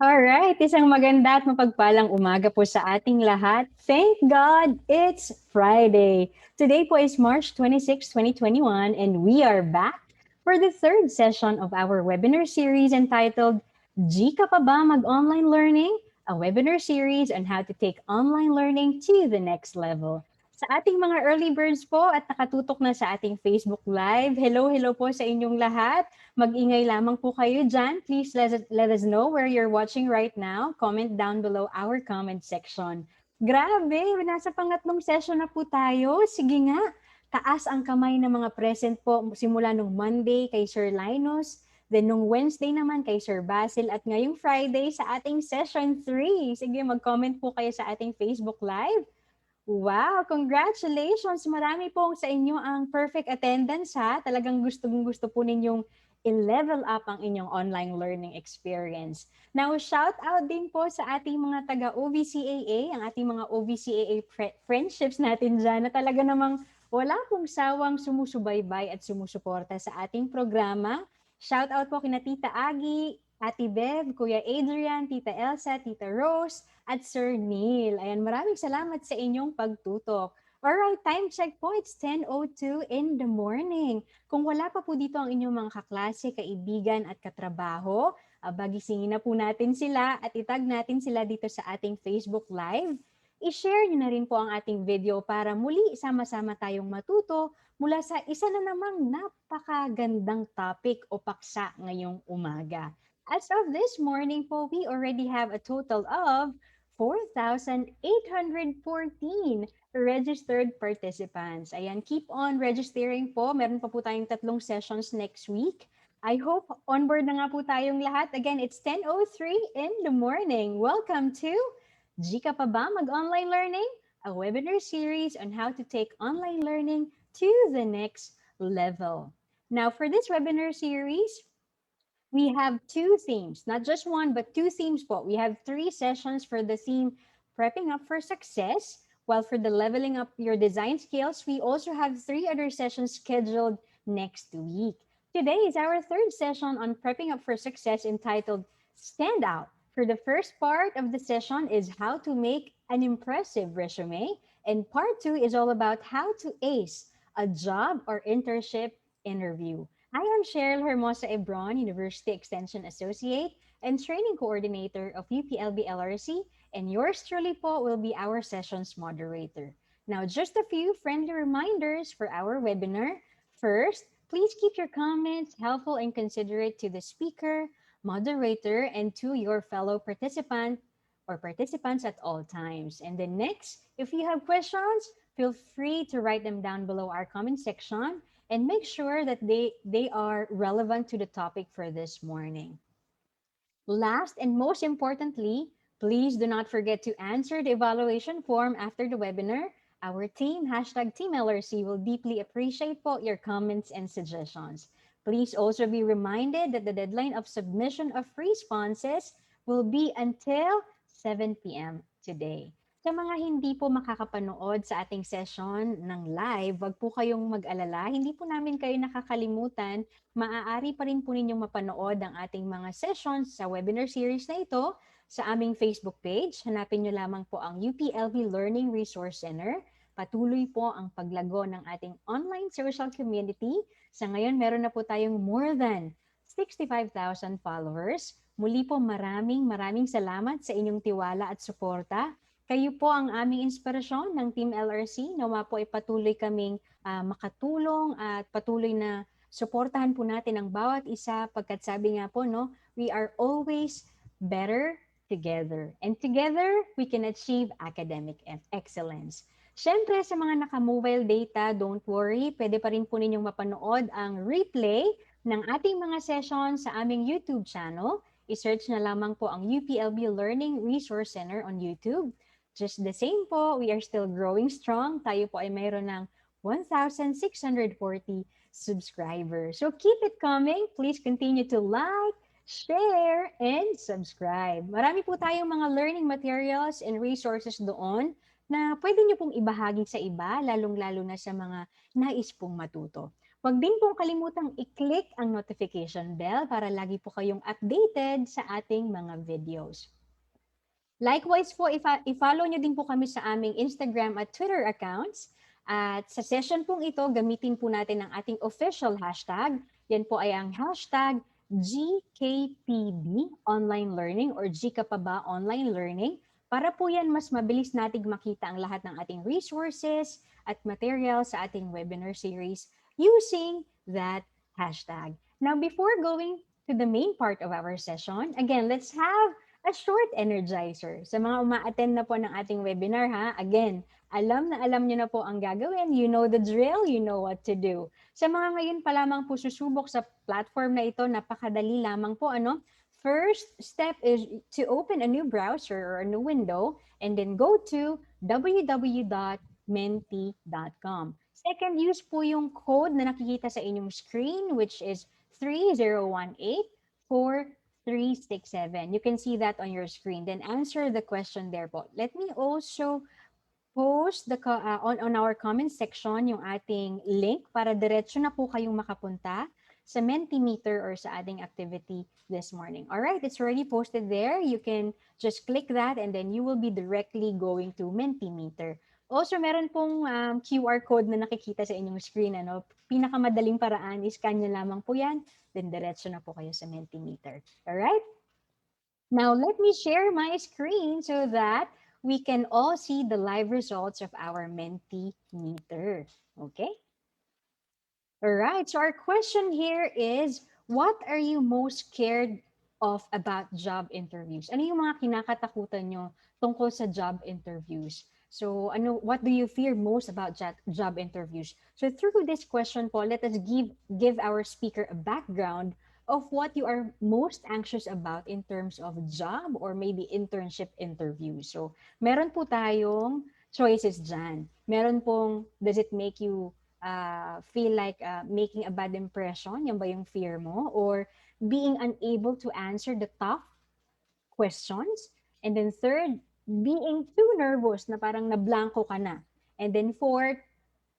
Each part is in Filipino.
Alright, isang maganda at mapagpalang umaga po sa ating lahat. Thank God it's Friday. Today po is March 26, 2021, and we are back for the third session of our webinar series entitled GKPB Mag-Online Learning, a webinar series on how to take online learning to the next level. Sa ating mga early birds po at nakatutok na sa ating Facebook Live, hello po sa inyong lahat. Mag-ingay lamang po kayo dyan. Please let us know where you're watching right now. Comment down below our comment section. Grabe, nasa pangatlong session na po tayo. Sige nga, taas ang kamay ng mga present po simula nung Monday kay Sir Linus, then nung Wednesday naman kay Sir Basil, at ngayong Friday sa ating session 3. Sige, mag-comment po kayo sa ating Facebook Live. Wow, congratulations! Marami po sa inyo ang perfect attendance ha. Talagang gusto po ninyong i-level up ang inyong online learning experience. Now, shout out din po sa ating mga taga-OVCAA, ang ating mga OVCAA friendships natin dyan na talaga namang wala pong sawang sumusubaybay at sumusuporta sa ating programa. Shout out po kina Tita Agi, Ate Bev, Kuya Adrian, Tita Elsa, Tita Rose, at Sir Neil. Ayan, maraming salamat sa inyong pagtutok. Alright, time check po. It's 10:02 in the morning. Kung wala pa po dito ang inyong mga kaklase, kaibigan at katrabaho, bagisingin na po natin sila at itag natin sila dito sa ating Facebook Live. I-share nyo na rin po ang ating video para muli sama-sama tayong matuto mula sa isa na namang napakagandang topic o paksa ngayong umaga. As of this morning po, we already have a total of 4,814 registered participants. Ayan, keep on registering po. Meron pa po tayong 3 sessions next week. I hope onboard na nga po tayong lahat. Again, it's 10:03 in the morning. Welcome to GKPB Mag-Online Learning, a webinar series on how to take online learning to the next level. Now, for this webinar series, we have 2 themes, not just one, but 2 themes po. We have 3 sessions for the theme Prepping Up for Success, while for the Leveling Up Your Design Skills, we also have 3 other sessions scheduled next week. Today is our 3rd session on Prepping Up for Success entitled Stand Out. For the first part of the session is how to make an impressive resume, and part 2 is all about how to ace a job or internship interview. I am Cheryl Hermosa Ebron, University Extension Associate and Training Coordinator of UPLB LRC, and yours truly po will be our session's moderator. Now, just a few friendly reminders for our webinar. First, please keep your comments helpful and considerate to the speaker, moderator, and to your fellow participant or participants at all times. And then next, if you have questions, feel free to write them down below our comment section and make sure that they are relevant to the topic for this morning. Last and most importantly, please do not forget to answer the evaluation form after the webinar. Our team, #TeamLRC, will deeply appreciate both your comments and suggestions. Please also be reminded that the deadline of submission of responses will be until 7 p.m. today. Sa mga hindi po makakapanood sa ating session ng live, wag po kayong mag-alala. Hindi po namin kayo nakakalimutan. Maaari pa rin po ninyong mapanood ang ating mga sessions sa webinar series na ito sa aming Facebook page. Hanapin nyo lamang po ang UPLB Learning Resource Center. Patuloy po ang paglago ng ating online social community. Sa ngayon, meron na po tayong more than 65,000 followers. Muli po maraming salamat sa inyong tiwala at suporta. Kayo po ang aming inspirasyon ng Team LRC. Nawa po ay patuloy kaming makatulong at patuloy na suportahan po natin ang bawat isa pagkat sabi nga po, no, we are always better together. And together, we can achieve academic excellence. Siyempre, sa mga naka-mobile data, don't worry, pwede pa rin po ninyong mapanood ang replay ng ating mga sessions sa aming YouTube channel. I-search na lamang po ang UPLB Learning Resource Center on YouTube. Just the same po, we are still growing strong. Tayo po ay mayroon ng 1,640 subscribers. So keep it coming. Please continue to like, share, and subscribe. Marami po tayong mga learning materials and resources doon na pwede nyo pong ibahagi sa iba, lalong-lalo na sa mga nais pong matuto. Huwag din pong kalimutang i-click ang notification bell para lagi po kayong updated sa ating mga videos. Likewise po, i-follow nyo din po kami sa aming Instagram at Twitter accounts. At sa session pong ito, gamitin po natin ang ating official hashtag. Yan po ay ang hashtag GKPB Online Learning or GKPB Online Learning. Para po yan, mas mabilis nating makita ang lahat ng ating resources at materials sa ating webinar series using that hashtag. Now, before going to the main part of our session, again, let's have a short energizer. Sa mga uma-attend na po ng ating webinar ha, again, alam na alam nyo na po ang gagawin. You know the drill, you know what to do. Sa mga ngayon pa lamang po susubok sa platform na ito, napakadali lamang po. First step is to open a new browser or a new window and then go to www.menti.com. Second, use po yung code na nakikita sa inyong screen, which is 3018437. You can see that on your screen. Then answer the question there po. Let me also post on our comment section yung ating link para diretso na po kayong makapunta sa Mentimeter or sa ating activity this morning. All right, it's already posted there. You can just click that and then you will be directly going to Mentimeter. Also, meron pong QR code na nakikita sa inyong screen. Pinakamadaling paraan, scan nyo lamang po yan, then diretso na po kayo sa Mentimeter. All right? Now, let me share my screen so that we can all see the live results of our Mentimeter. Okay? All right, so our question here is, what are you most scared of about job interviews? Ano yung mga kinakatakutan nyo tungkol sa job interviews? So, what do you fear most about job interviews? So, through this question po, let us give our speaker a background of what you are most anxious about in terms of job or maybe internship interviews. So, meron po tayong choices dyan. Meron pong, does it make you feel like making a bad impression? Yan ba yung fear mo? Or being unable to answer the tough questions? And then third, being too nervous na parang nablanko ka na. And then fourth,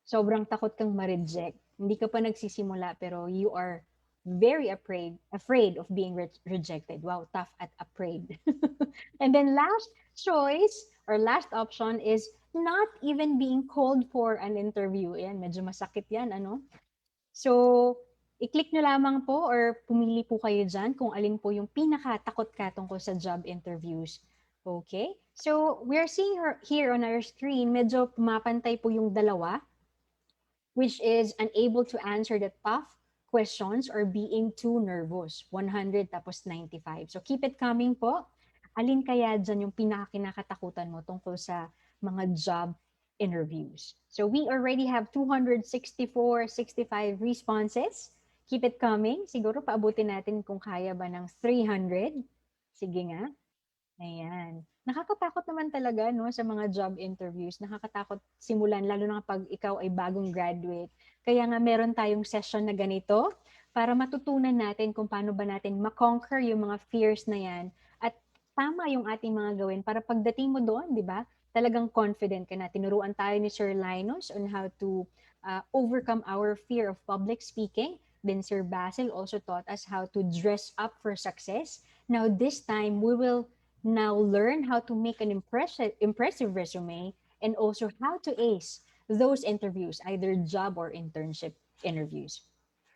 sobrang takot kang ma-reject. Hindi ka pa nagsisimula pero you are very afraid of being rejected. Wow, tough at afraid. And then last choice or last option is not even being called for an interview. Yan, medyo masakit yan, So, i-click nyo lamang po or pumili po kayo dyan kung alin po yung pinakatakot ka tungkol sa job interviews. Okay? So, we're seeing here on our screen, medyo pumapantay po yung dalawa, which is unable to answer the tough questions or being too nervous. 100 tapos 95. So keep it coming po. Alin kaya dyan yung pinakakinakatakutan mo tungkol sa mga job interviews? So we already have 264, 65 responses. Keep it coming. Siguro paabutin natin kung kaya ba ng 300. Sige nga. Ayan. Nakakatakot naman talaga sa mga job interviews. Nakakatakot simulan, lalo na kapag ikaw ay bagong graduate. Kaya nga meron tayong session na ganito para matutunan natin kung paano ba natin ma-conquer yung mga fears na yan at tama yung ating mga gawin para pagdating mo doon, di ba? Talagang confident ka na. Tinuruan tayo ni Sir Linus on how to overcome our fear of public speaking. Then Sir Basil also taught us how to dress up for success. Now this time, we will now learn how to make an impressive resume and also how to ace those interviews, either job or internship interviews.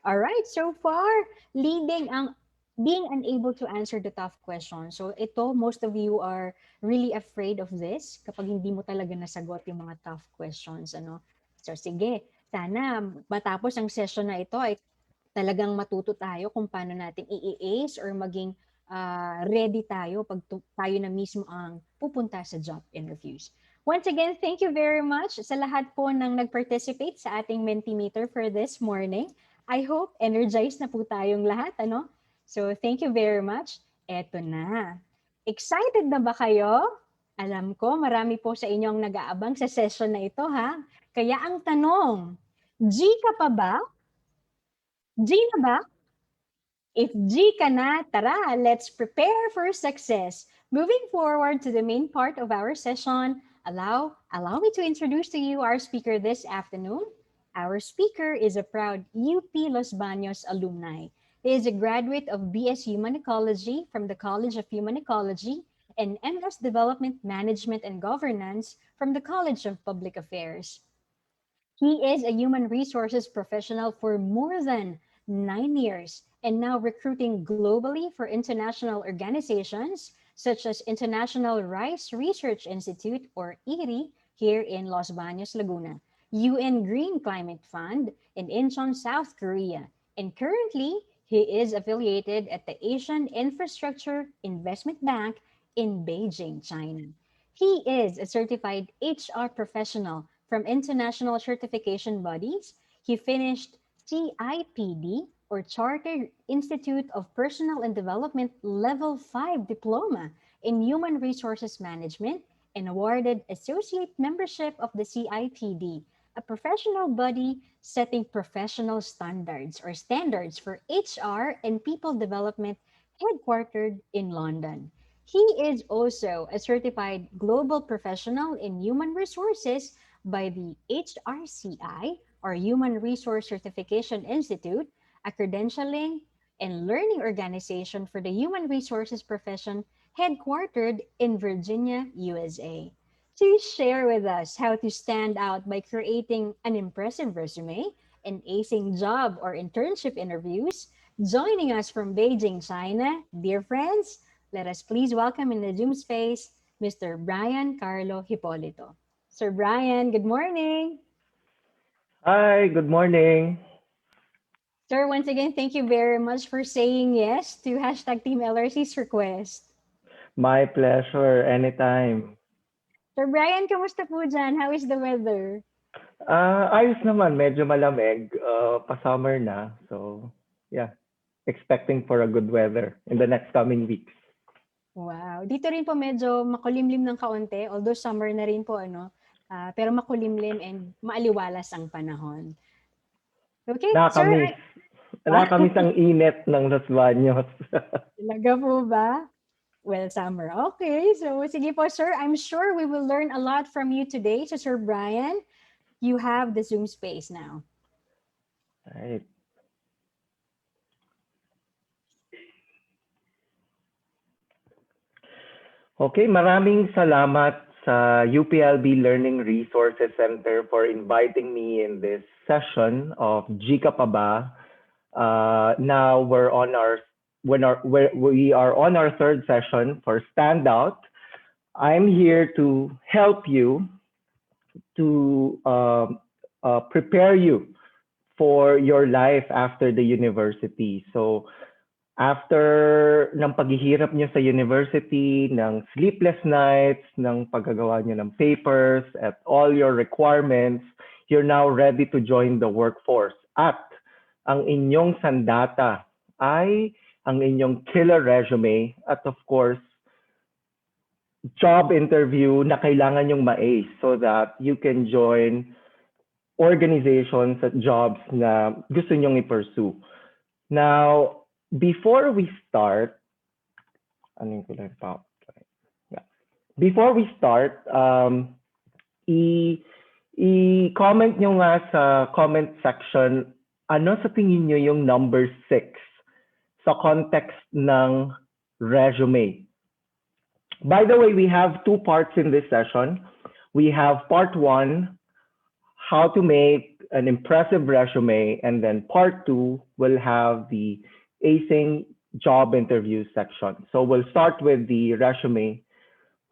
All right, so far, being unable to answer the tough questions. So ito, most of you are really afraid of this kapag hindi mo talaga nasagot yung mga tough questions. So sige, sana matapos ang session na ito ay talagang matuto tayo kung paano natin i-ace or maging ready tayo pag tayo na mismo ang pupunta sa job interviews. Once again, thank you very much sa lahat po ng nag-participate sa ating Mentimeter for this morning. I hope energized na po tayong lahat, So, thank you very much. Eto na. Excited na ba kayo? Alam ko, marami po sa inyong nag-aabang sa session na ito, ha? Kaya ang tanong, G ka pa ba? G na ba? If G ka na, tara, let's prepare for success. Moving forward to the main part of our session, allow me to introduce to you our speaker this afternoon. Our speaker is a proud UP Los Baños alumni. He is a graduate of BS Human Ecology from the College of Human Ecology and MS Development Management and Governance from the College of Public Affairs. He is a human resources professional for more than 9 years and now recruiting globally for international organizations such as International Rice Research Institute or IRI here in Los Baños, Laguna, UN Green Climate Fund in Incheon, South Korea, and currently he is affiliated at the Asian Infrastructure Investment Bank in Beijing, China. He is a certified HR professional from international certification bodies. He finished CIPD or Chartered Institute of Personnel and Development Level 5 Diploma in Human Resources Management and awarded associate membership of the CIPD, a professional body setting professional standards for HR and people development headquartered in London. He is also a certified global professional in human resources by the HRCI or Human Resource Certification Institute, a credentialing and learning organization for the human resources profession headquartered in Virginia, USA. To share with us how to stand out by creating an impressive resume and acing job or internship interviews, joining us from Beijing, China, dear friends, let us please welcome in the Zoom space Mr. Brian Carlo Hipolito. Sir Brian, good morning. Hi, good morning. Sir, once again, thank you very much for saying yes to hashtag Team LRC's request. My pleasure, anytime. Sir Brian, kamusta po dyan? How is the weather? Ayos naman, medyo malamig. Pa-summer na. So, yeah, expecting for a good weather in the next coming weeks. Wow. Dito rin po medyo makulimlim ng kaunti, although summer na rin po, ano, pero makulimlim and maaliwalas ang panahon. Okay, sir, Nakakamiss. Nakakamiss ang init ng Los Baños. talaga po ba? Well, summer. Okay, so sige po, sir. I'm sure we will learn a lot from you today. So, Sir Brian, you have the Zoom space now. Right. Okay, maraming salamat sa UPLB Learning Resources Center for inviting me in this session of GKPB. Now we are on our third session for Standout. I'm here to help you to prepare you for your life after the university. So after ng paghihirap niyo sa university, ng sleepless nights, ng paggagawa niyo ng papers, at all your requirements, you're now ready to join the workforce. At ang inyong sandata ay ang inyong killer resume at of course, job interview na kailangan yung ma-ace so that you can join organizations at jobs na gusto nyong i-pursue. Now, before we start, before we start, i-comment nyo nga sa comment section, ano sa tingin nyo yung number 6 sa context ng resume? By the way, we have two parts in this session. We have part 1, how to make an impressive resume, and then part 2 will have the acing job interview section. So we'll start with the resume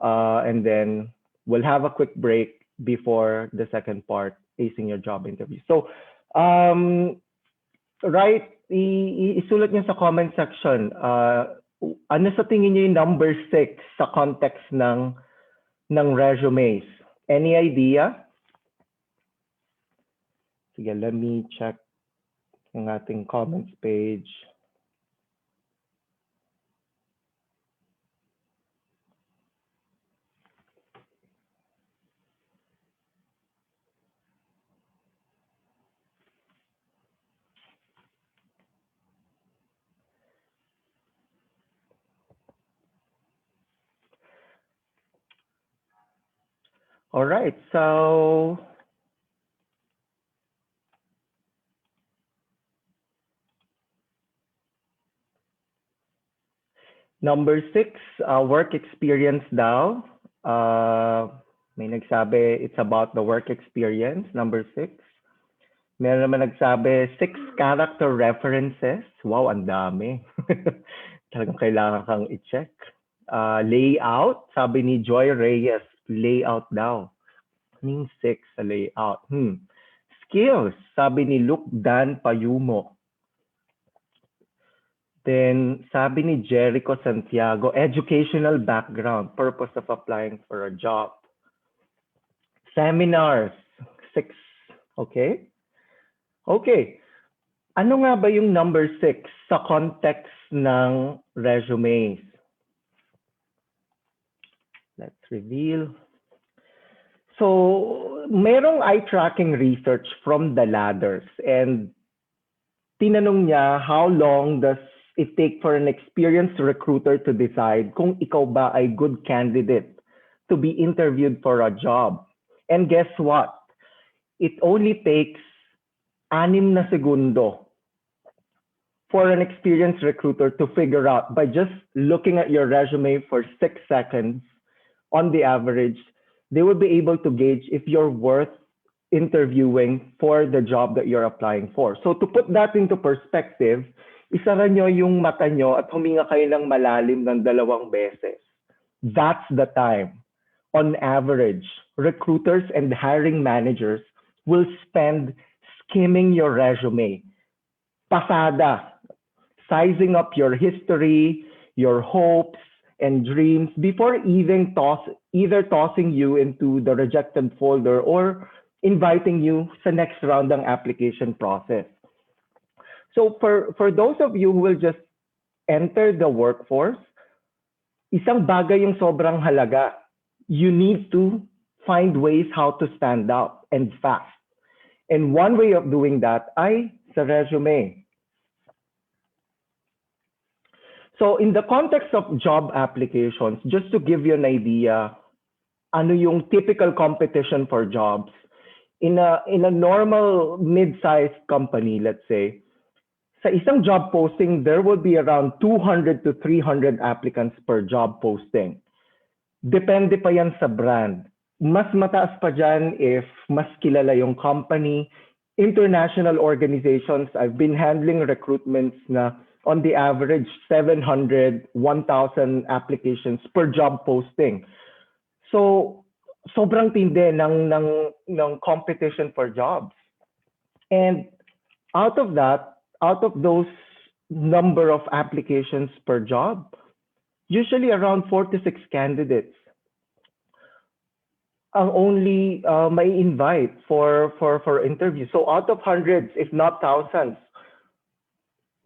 and then we'll have a quick break before the second part, acing your job interview. So isulat niyo sa comment section, ano sa tingin niyo yung number 6 sa context ng resumes? Any idea? Sige, let me check yung ating comments page. All right, so Number 6, work experience daw. May nagsabi it's about the work experience. Number 6. Meron naman nagsabi 6 character references. Wow, ang dami. Talagang kailangan kang i-check. Layout, sabi ni Joy Reyes, layout daw. Anong 6 sa layout? Skills, sabi ni Luke Dan Payumo. Then, sabi ni Jericho Santiago, educational background, purpose of applying for a job. Seminars, 6. Okay? Okay. Ano nga ba yung number 6 sa context ng resumes? Let's reveal. So, merong eye-tracking research from the ladders and tinanong niya how long does it take for an experienced recruiter to decide kung ikaw ba ay good candidate to be interviewed for a job. And guess what? It only takes 6 na segundo for an experienced recruiter to figure out by just looking at your resume for 6 seconds on the average, they will be able to gauge if you're worth interviewing for the job that you're applying for. So to put that into perspective, isara nyo yung mata nyo at huminga kayo ng malalim ng 2 beses. That's the time. On average, recruiters and hiring managers will spend skimming your resume. Pasada. Sizing up your history, your hopes, and dreams before either tossing you into the rejected folder or inviting you sa next round ng application process. So for those of you who will just enter the workforce, isang bagay yung sobrang halaga. You need to find ways how to stand out and fast. And one way of doing that ay sa resume. So in the context of job applications, just to give you an idea, ano yung typical competition for jobs, in a normal mid-sized company, let's say, sa isang job posting, there will be around 200 to 300 applicants per job posting. Depende pa yan sa brand. Mas mataas pa dyan if mas kilala yung company. International organizations, I've been handling recruitments na on the average 700, 1,000 applications per job posting. So sobrang tindi ng competition for jobs. And out of those number of applications per job, usually around 4 to 6 candidates ang only may invite for interview. So out of hundreds, if not thousands,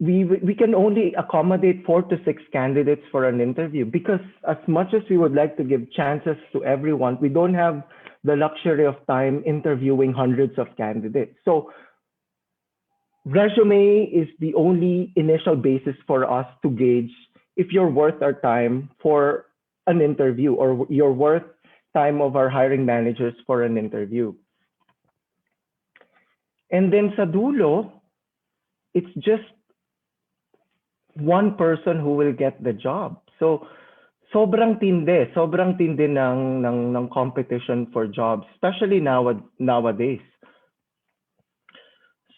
we can only accommodate 4 to 6 candidates for an interview, because as much as we would like to give chances to everyone, we don't have the luxury of time interviewing hundreds of candidates. So resume is the only initial basis for us to gauge if you're worth our time for an interview, or you're worth time of our hiring managers for an interview. And then sa dulo, it's just one person who will get the job. So sobrang tindi ng competition for jobs, especially nowadays.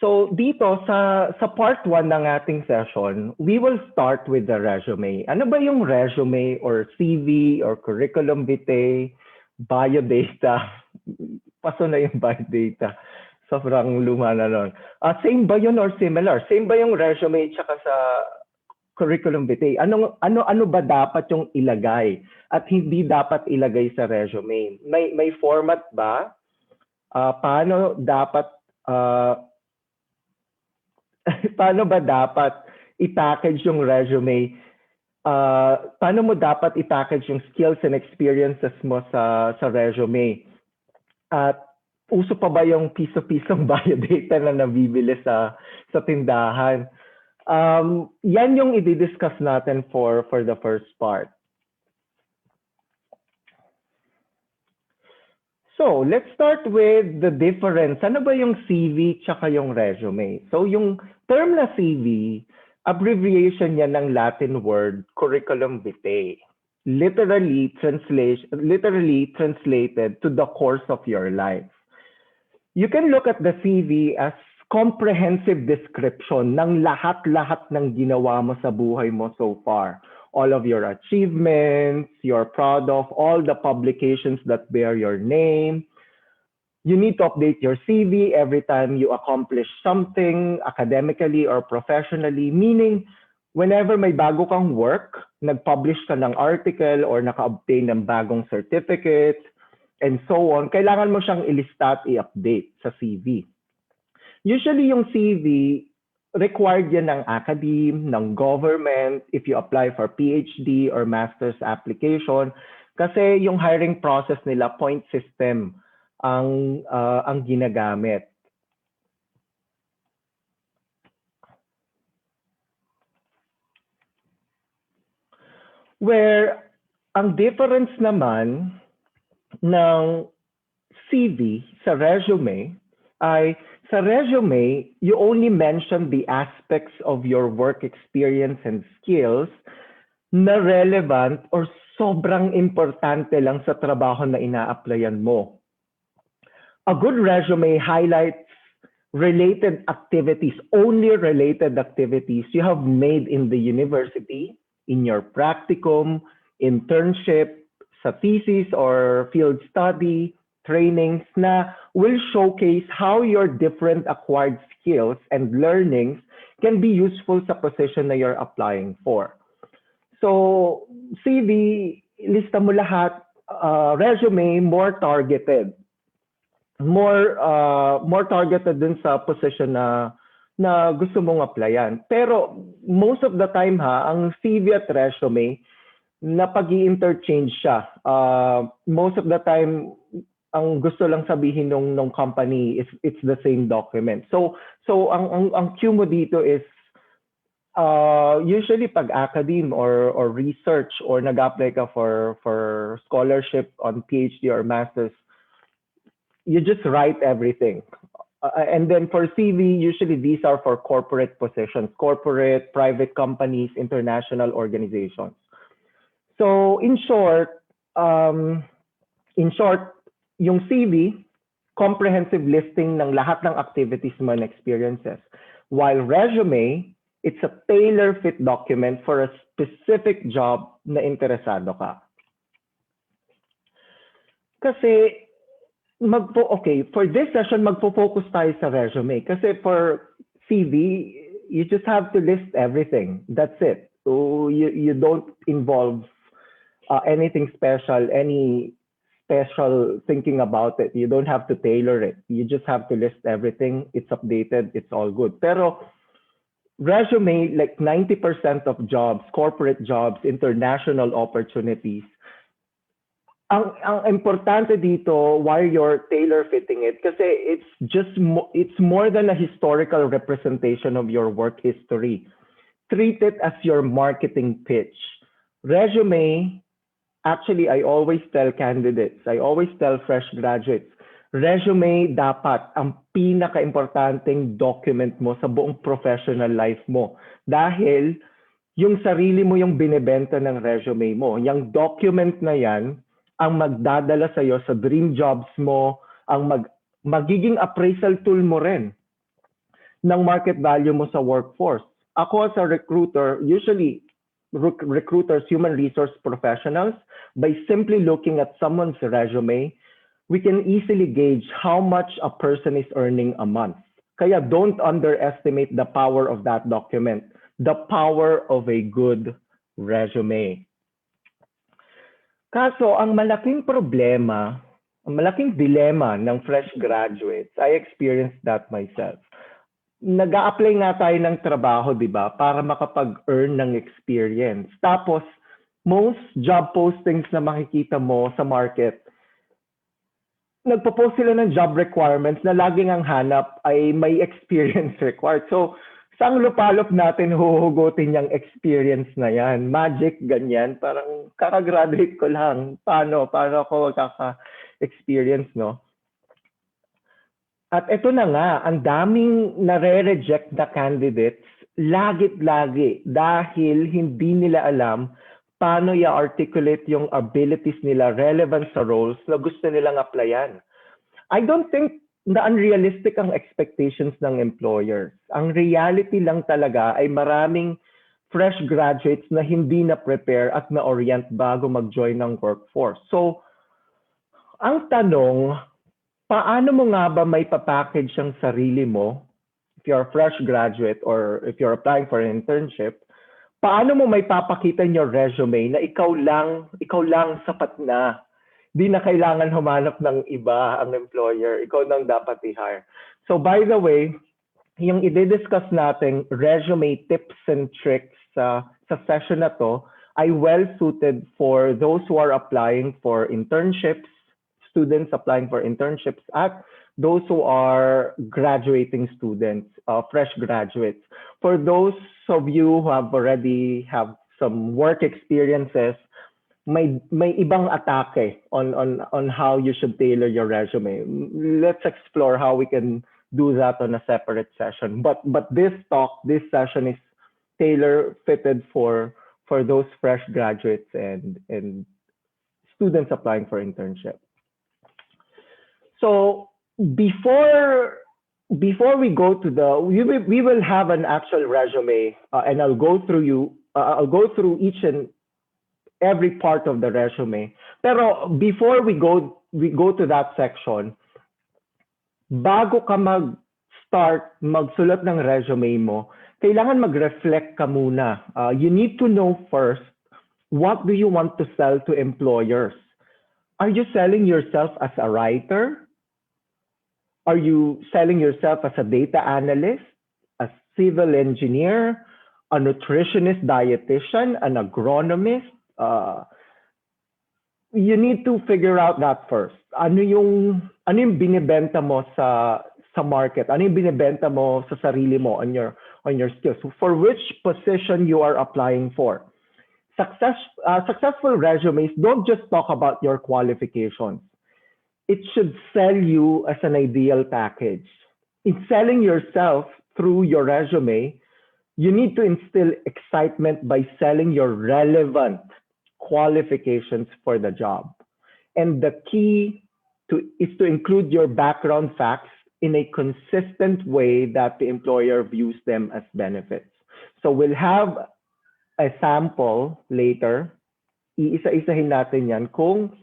So dito sa part 1 ng ating session, we will start with the resume. Ano ba yung resume or CV or curriculum vitae, biodata? Paso na yung biodata. Sobrang luma na nun. Same ba yun or similar? Same ba yung resume tsaka sa curriculum vitae? Ano ba dapat yung ilagay at hindi dapat ilagay sa resume? May format ba? Paano ba dapat i-package yung resume? Paano mo dapat i-package yung skills and experiences mo sa resume? At uso pa ba yung piso-pisong biodata na nabibili sa tindahan? Yan yung i-discuss natin for the first part. So, let's start with the difference. Ano ba yung CV tsaka yung resume? So, yung term na CV, Abbreviation yan ng Latin word curriculum vitae. Literally translated to the course of your life. You can look at the CV as comprehensive description ng lahat-lahat ng ginawa mo sa buhay mo so far. All of your achievements, you're proud of, all the publications that bear your name. You need to update your CV every time you accomplish something academically or professionally, meaning whenever may bago kang work, nag-publish ka ng article or naka-obtain ng bagong certificate, and so on, kailangan mo siyang ilista at i-update sa CV. Usually yung CV, required yan ng academe, ng government, if you apply for PhD or master's application, kasi yung hiring process nila, point system ang ginagamit. Where ang difference naman ng CV sa resume ay sa resume, you only mention the aspects of your work experience and skills na relevant or sobrang importante lang sa trabaho na ina-applyan mo. A good resume highlights related activities, only related activities you have made in the university, in your practicum, internship, sa thesis or field study, trainings na will showcase how your different acquired skills and learnings can be useful sa position na you're applying for. So, CV, lista mo lahat, resume, more targeted. More targeted dun sa position na gusto mong applyan. Pero most of the time ang CV at resume, na pag-i-interchange siya. Most of the time, ang gusto lang sabihin nung company is it's the same document. So ang cue mo dito is usually pag academe or research or nag-apply ka for scholarship on PhD or masters, you just write everything. And then for CV, usually these are for corporate positions, corporate, private companies, international organizations. So in short, yung CV, comprehensive listing ng lahat ng activities mo and experiences. While resume, it's a tailor-fit document for a specific job na interesado ka. Kasi, for this session, magpo-focus tayo sa resume. Kasi for CV, you just have to list everything. That's it. So you don't involve anything special, any special thinking about it. You don't have to tailor it. You just have to list everything. It's updated. It's all good. Pero resume, like 90% of jobs, corporate jobs, international opportunities, ang importante dito, why you're tailor-fitting it, kasi it's more than a historical representation of your work history. Treat it as your marketing pitch. Resume, actually, I always tell candidates, I always tell fresh graduates, resume dapat ang pinaka-importanting document mo sa buong professional life mo. Dahil yung sarili mo yung binebenta ng resume mo. Yung document na yan, ang magdadala sa'yo sa dream jobs mo, ang magiging appraisal tool mo rin ng market value mo sa workforce. Ako as a recruiter, usually recruiters, human resource professionals, by simply looking at someone's resume, we can easily gauge how much a person is earning a month. Kaya don't underestimate the power of that document, the power of a good resume. Kaso, ang malaking problema, ang malaking dilemma ng fresh graduates, I experienced that myself. Nag-a-apply nga tayo ng trabaho, di ba, para makapag-earn ng experience. Tapos, most job postings na makikita mo sa market, nagpo-post sila ng job requirements na laging ang hanap ay may experience required. So, saan lupalop natin huhugutin yung experience na yan? Magic, ganyan. Parang kakagraduate ko lang. Paano ako magkaka-experience, no? At ito na nga, ang daming nare-reject na candidates lagit-lagi dahil hindi nila alam paano i-articulate yung abilities nila relevant sa roles na gusto nilang applyan. I don't think na unrealistic ang expectations ng employers. Ang reality lang talaga ay maraming fresh graduates na hindi na-prepare at na-orient bago mag-join ng workforce. So, ang tanong, paano mo nga ba may papackage ang sarili mo if you're a fresh graduate or if you're applying for an internship? Paano mo may papakita in your resume na ikaw lang sapat na? Di na kailangan humanap ng iba ang employer. Ikaw nang dapat i-hire. So by the way, yung i-discuss nating resume tips and tricks sa session na to ay well-suited for those who are applying for internships, students applying for internships, at those who are graduating students, fresh graduates. For those of you who have already have some work experiences, may ibang atake on how you should tailor your resume. Let's explore how we can do that on a separate session. But this session is tailor fitted for those fresh graduates and students applying for internship. So before we go to we will have an actual resume, and I'll go through each and every part of the resume. Pero before we go to that section, bago ka mag-start magsulat ng resume mo, kailangan mag-reflect ka muna. You need to know first, what do you want to sell to employers? Are you selling yourself as a writer? Are you selling yourself as a data analyst, a civil engineer, a nutritionist, dietitian, an agronomist? You need to figure out that first. Ano yung binibenta mo sa market? Ano yung binibenta mo sa sarili mo on your skills? So for which position you are applying for? Successful resumes don't just talk about your qualifications. It should sell you as an ideal package. In selling yourself through your resume, you need to instill excitement by selling your relevant qualifications for the job. And the key is to include your background facts in a consistent way that the employer views them as benefits. So we'll have a sample later. Iisa-isahin natin yan kung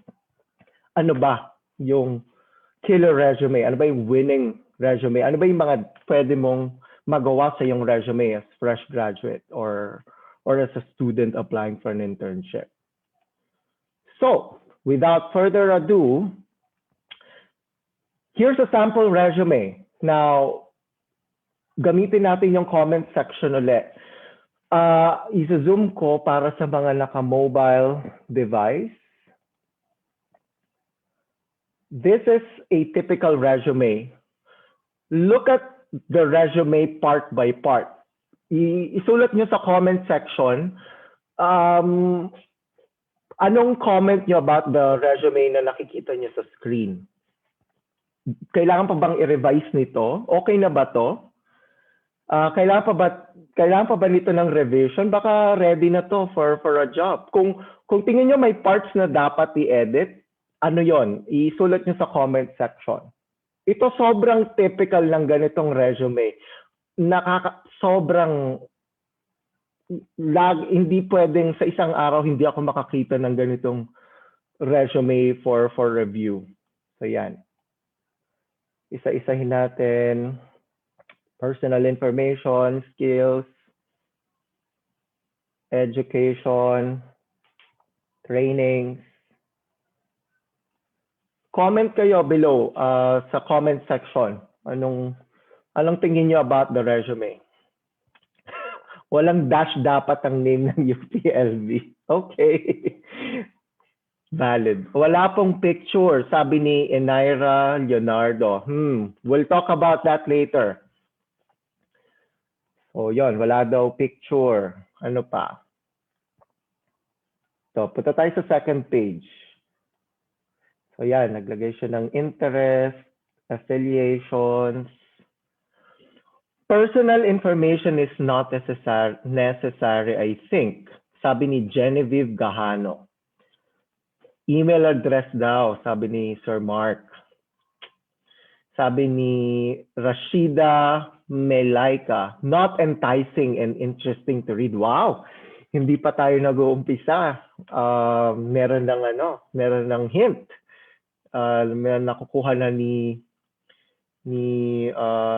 ano ba yung killer resume, ano ba yung winning resume, ano ba yung mga pwede mong magawa sa yung resume as fresh graduate or as a student applying for an internship. So, without further ado, here's a sample resume. Now, gamitin natin yung comment section ulit. Isa-zoom ko para sa mga naka-mobile device. This is a typical resume. Look at the resume part by part. Isulat nyo sa comment section, anong comment nyo about the resume na nakikita nyo sa screen? Kailangan pa bang i-revise nito? Okay na ba to? Kailangan pa ba nito ng revision? Baka ready na to for a job. Kung tingin nyo may parts na dapat i-edit, ano yon? Isulat nyo sa comment section. Ito sobrang typical ng ganitong resume. Sobrang hindi pwedeng sa isang araw hindi ako makakita ng ganitong resume for review. So yan. Isa-isahin natin. Personal information, skills, education, trainings. Comment kayo below sa comment section. Anong tingin nyo about the resume? Walang dash dapat ang name ng UTLB. Okay. Valid. Wala pong picture, sabi ni Enaira Leonardo. We'll talk about that later. So, yon, wala daw picture. Ano pa? So, punta tayo sa second page. So, yan, naglagay siya ng interest, affiliations. Personal information is not necessary, I think. Sabi ni Genevieve Gahano. Email address daw, sabi ni Sir Mark. Sabi ni Rashida Melaika, not enticing and interesting to read. Wow! Hindi pa tayo nag-uumpisa. Meron ng hint. Meron nakukuha na ni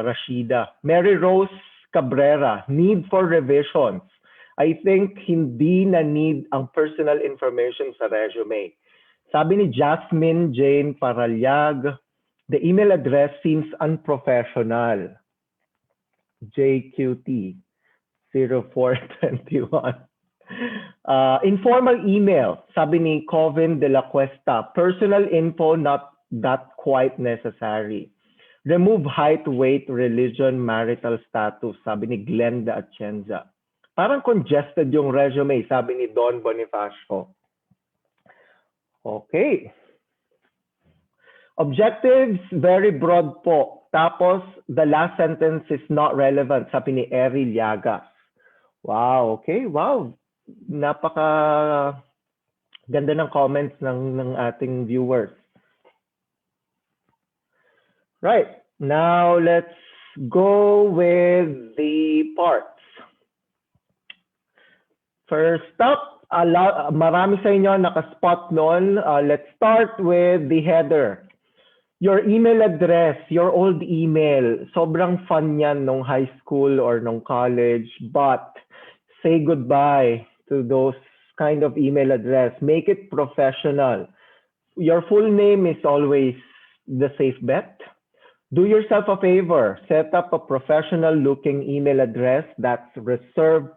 Rashida. Mary Rose Cabrera, need for revisions. I think hindi na need ang personal information sa resume. Sabi ni Jasmine Jane Paralyag, the email address seems unprofessional. JQT 0421. Informal email, sabi ni Covin de la Cuesta, personal info not that quite necessary. Remove height, weight, religion, marital status, sabi ni Glenda Atienza. Parang congested yung resume, sabi ni Don Bonifacio. Okay. Objectives, very broad po. Tapos, the last sentence is not relevant, sabi ni Eri Llagas. Wow, okay, wow. Napaka ganda ng comments ng ating viewers. Right, now let's go with the parts. First up, marami sa inyo nakaspot noon. Let's start with the header. Your email address, your old email, sobrang fun yan nung high school or nung college, but say goodbye to those kind of email address. Make it professional. Your full name is always the safe bet. Do yourself a favor. Set up a professional looking email address that's reserved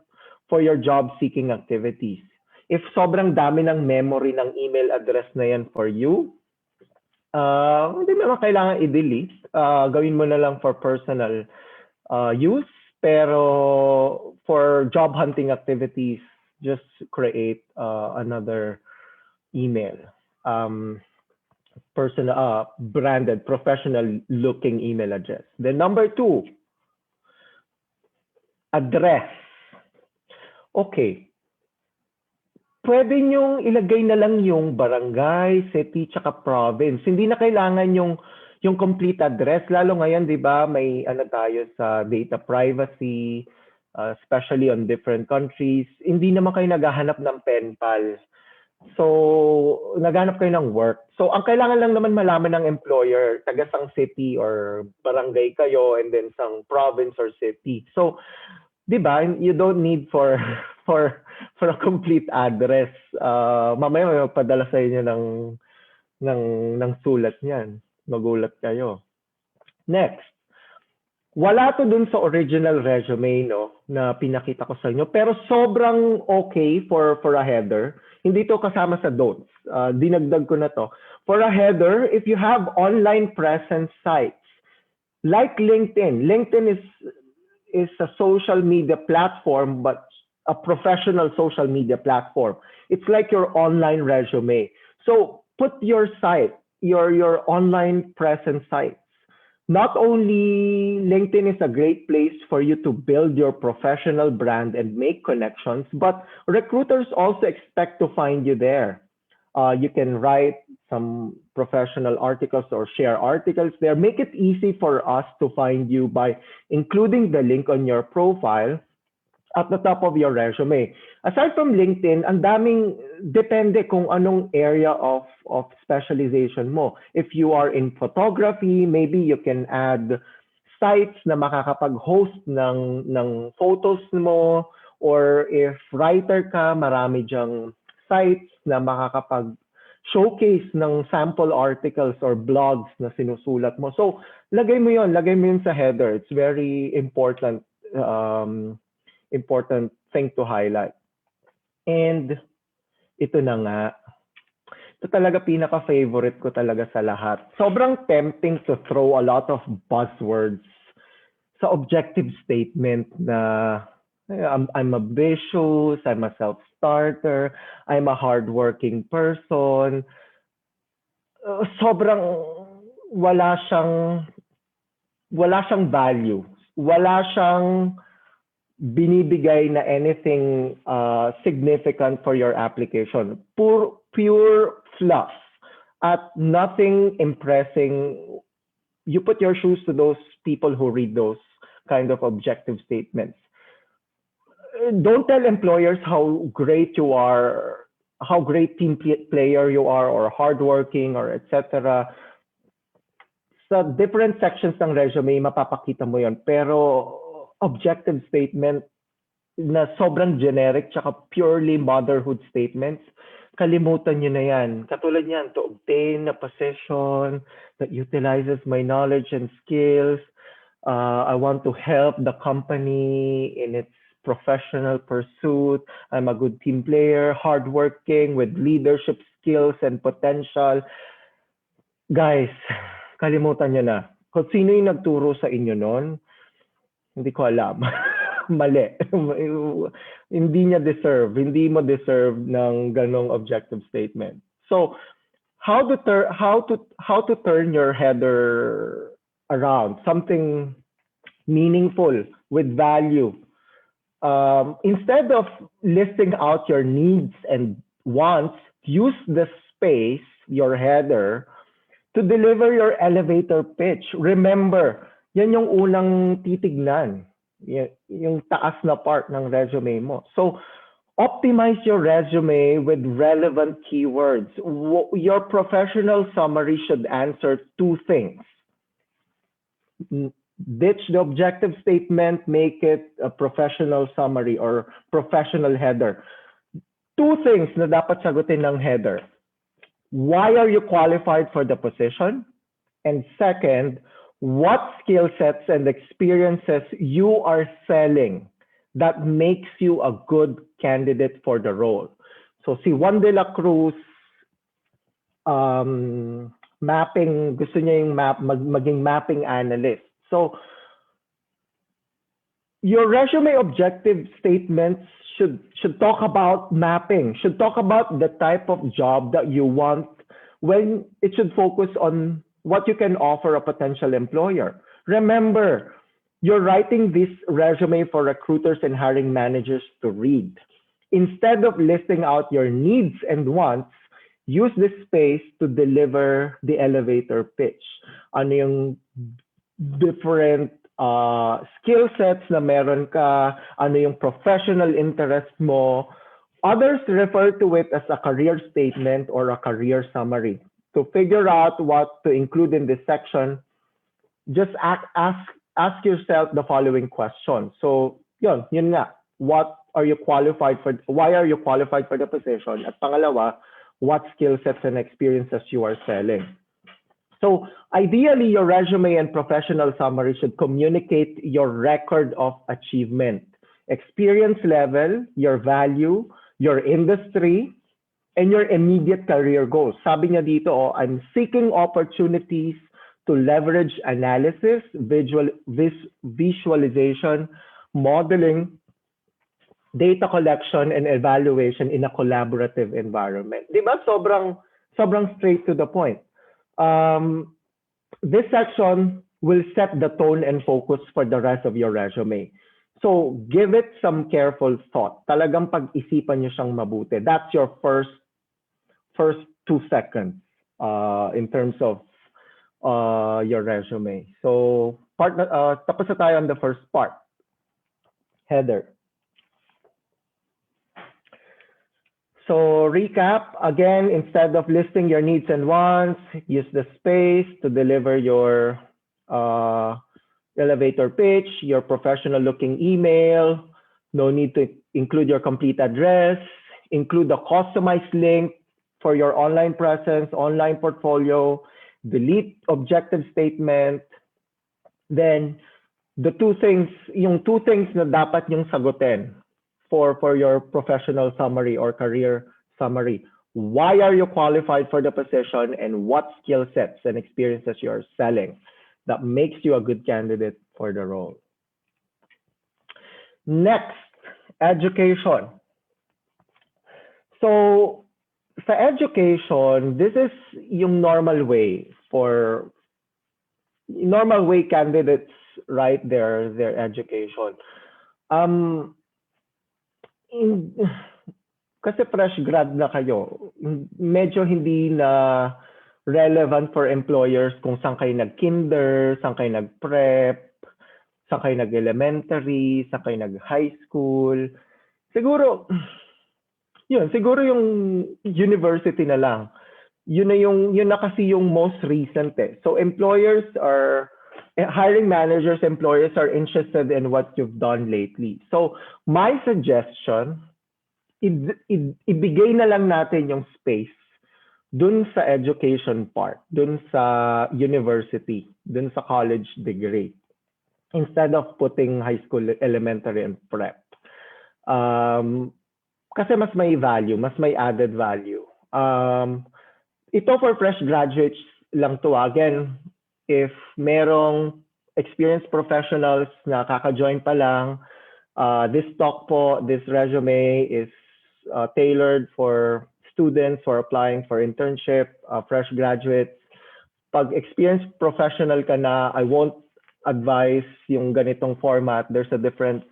for your job-seeking activities. If sobrang dami ng memory ng email address na yan for you, hindi naman kailangan i-delete. Gawin mo na lang for personal use. Pero for job hunting activities, just create another email. Branded, professional-looking email address. Then number 2, address. Okay. Pwede nyong ilagay na lang yung barangay, city, tsaka province. Hindi na kailangan yung complete address. Lalo ngayon, di ba, may tayo sa data privacy, especially on different countries. Hindi naman kayo naghahanap ng pen pal. So, naghanap kayo ng work. So, ang kailangan lang naman malaman ng employer, taga sang city or barangay kayo, and then sang province or city. So, di ba, you don't need for a complete address. Mamaya may magpadala sa inyo ng sulat niyan. Magulat kayo. Next. Wala to dun sa original resume, no, na pinakita ko sa inyo. Pero sobrang okay for a header. Hindi to kasama sa don'ts. Dinagdag ko na to. For a header, if you have online presence sites, like LinkedIn. LinkedIn is a social media platform, but a professional social media platform. It's like your online resume. So put your site, your online presence sites. Not only LinkedIn is a great place for you to build your professional brand and make connections, but recruiters also expect to find you there. You can write some professional articles or share articles there. Make it easy for us to find you by including the link on your profile at the top of your resume. Aside from LinkedIn, ang daming depende kung anong area of specialization mo. If you are in photography, maybe you can add sites na makakapag-host ng photos mo, or if writer ka, marami dyang sites na makakapag-showcase ng sample articles or blogs na sinusulat mo. So, lagay mo yun sa header. It's very important thing to highlight. And ito na nga. Ito talaga pinaka-favorite ko talaga sa lahat. Sobrang tempting to throw a lot of buzzwords sa objective statement na I'm ambitious, I'm a self-starter, I'm a hardworking person. Sobrang wala siyang value wala siyang binibigay na anything significant for your application. Pure fluff at nothing impressing. You put your shoes to those people who read those kind of objective statements. Don't tell employers how great you are, how great team player you are, or hardworking, or etc. Sa different sections ng resume, mapapakita mo yon. Pero objective statement na sobrang generic tsaka purely motherhood statements, kalimutan nyo na yan. Katulad yan, to obtain a position that utilizes my knowledge and skills. I want to help the company in its professional pursuit. I'm a good team player, hardworking, with leadership skills and potential. Guys, kalimutan nyo na. Kung sino yung nagturo sa inyo nun, hindi ko alam. Mali. Hindi mo deserve ng ganong objective statement. So, how to turn your header around something meaningful with value. Instead of listing out your needs and wants, use the space, your header, to deliver your elevator pitch. Remember, yan yung unang titignan, yung taas na part ng resume mo. So, optimize your resume with relevant keywords. Your professional summary should answer two things. Ditch the objective statement, make it a professional summary or professional header. Two things na dapat sagutin ng header. Why are you qualified for the position? And second, what skill sets and experiences you are selling that makes you a good candidate for the role. So si Juan de la Cruz, mapping, gusto niya yung maging mapping analyst. So your resume objective statements should talk about mapping, should talk about the type of job that you want, when it should focus on what you can offer a potential employer. Remember, you're writing this resume for recruiters and hiring managers to read. Instead of listing out your needs and wants, use this space to deliver the elevator pitch. Ano yung different skill sets na meron ka, ano yung professional interest mo. Others refer to it as a career statement or a career summary. To figure out what to include in this section, just ask yourself the following question. So, yun nga. What are you qualified for? Why are you qualified for the position? At pangalawa, what skill sets and experiences you are selling. So, ideally, your resume and professional summary should communicate your record of achievement, experience level, your value, your industry, and your immediate career goals. Sabi niya dito, I'm seeking opportunities to leverage analysis, visualization, modeling, data collection, and evaluation in a collaborative environment. Di ba? Sobrang straight to the point. This section will set the tone and focus for the rest of your resume. So give it some careful thought. Talagang pag-isipan niyo siyang mabuti. That's your first 2 seconds in terms of your resume. So tapos na tayo on the first part. Header. So recap, again, instead of listing your needs and wants, use the space to deliver your elevator pitch, your professional looking email. No need to include your complete address. Include the customized link for your online presence, online portfolio. Delete objective statement. Then yung two things na dapat yung sagutin for your professional summary or career summary. Why are you qualified for the position, and what skill sets and experiences you are selling that makes you a good candidate for the role? Next, education. So sa education, this is yung normal way candidates right, their education. Um, in, kasi fresh grad na kayo, medyo hindi na relevant for employers kung saan kayo nag-kinder, saan kayo nag-prep, saan kayo nag-elementary, saan kayo nag-high school. Siguro, siguro yung university na lang. Yun na kasi yung most recent eh. So hiring managers, employers are interested in what you've done lately. So my suggestion, ibigay na lang natin yung space dun sa education part, dun sa university, dun sa college degree, instead of putting high school, elementary, and prep. Kasi mas may value, mas may added value. Ito for fresh graduates lang to. Again, if merong experienced professionals na kaka-join pa lang, this talk po, this resume is tailored for students who are applying for internship, fresh graduates. Pag experienced professional ka na, I won't advise yung ganitong format. There's a different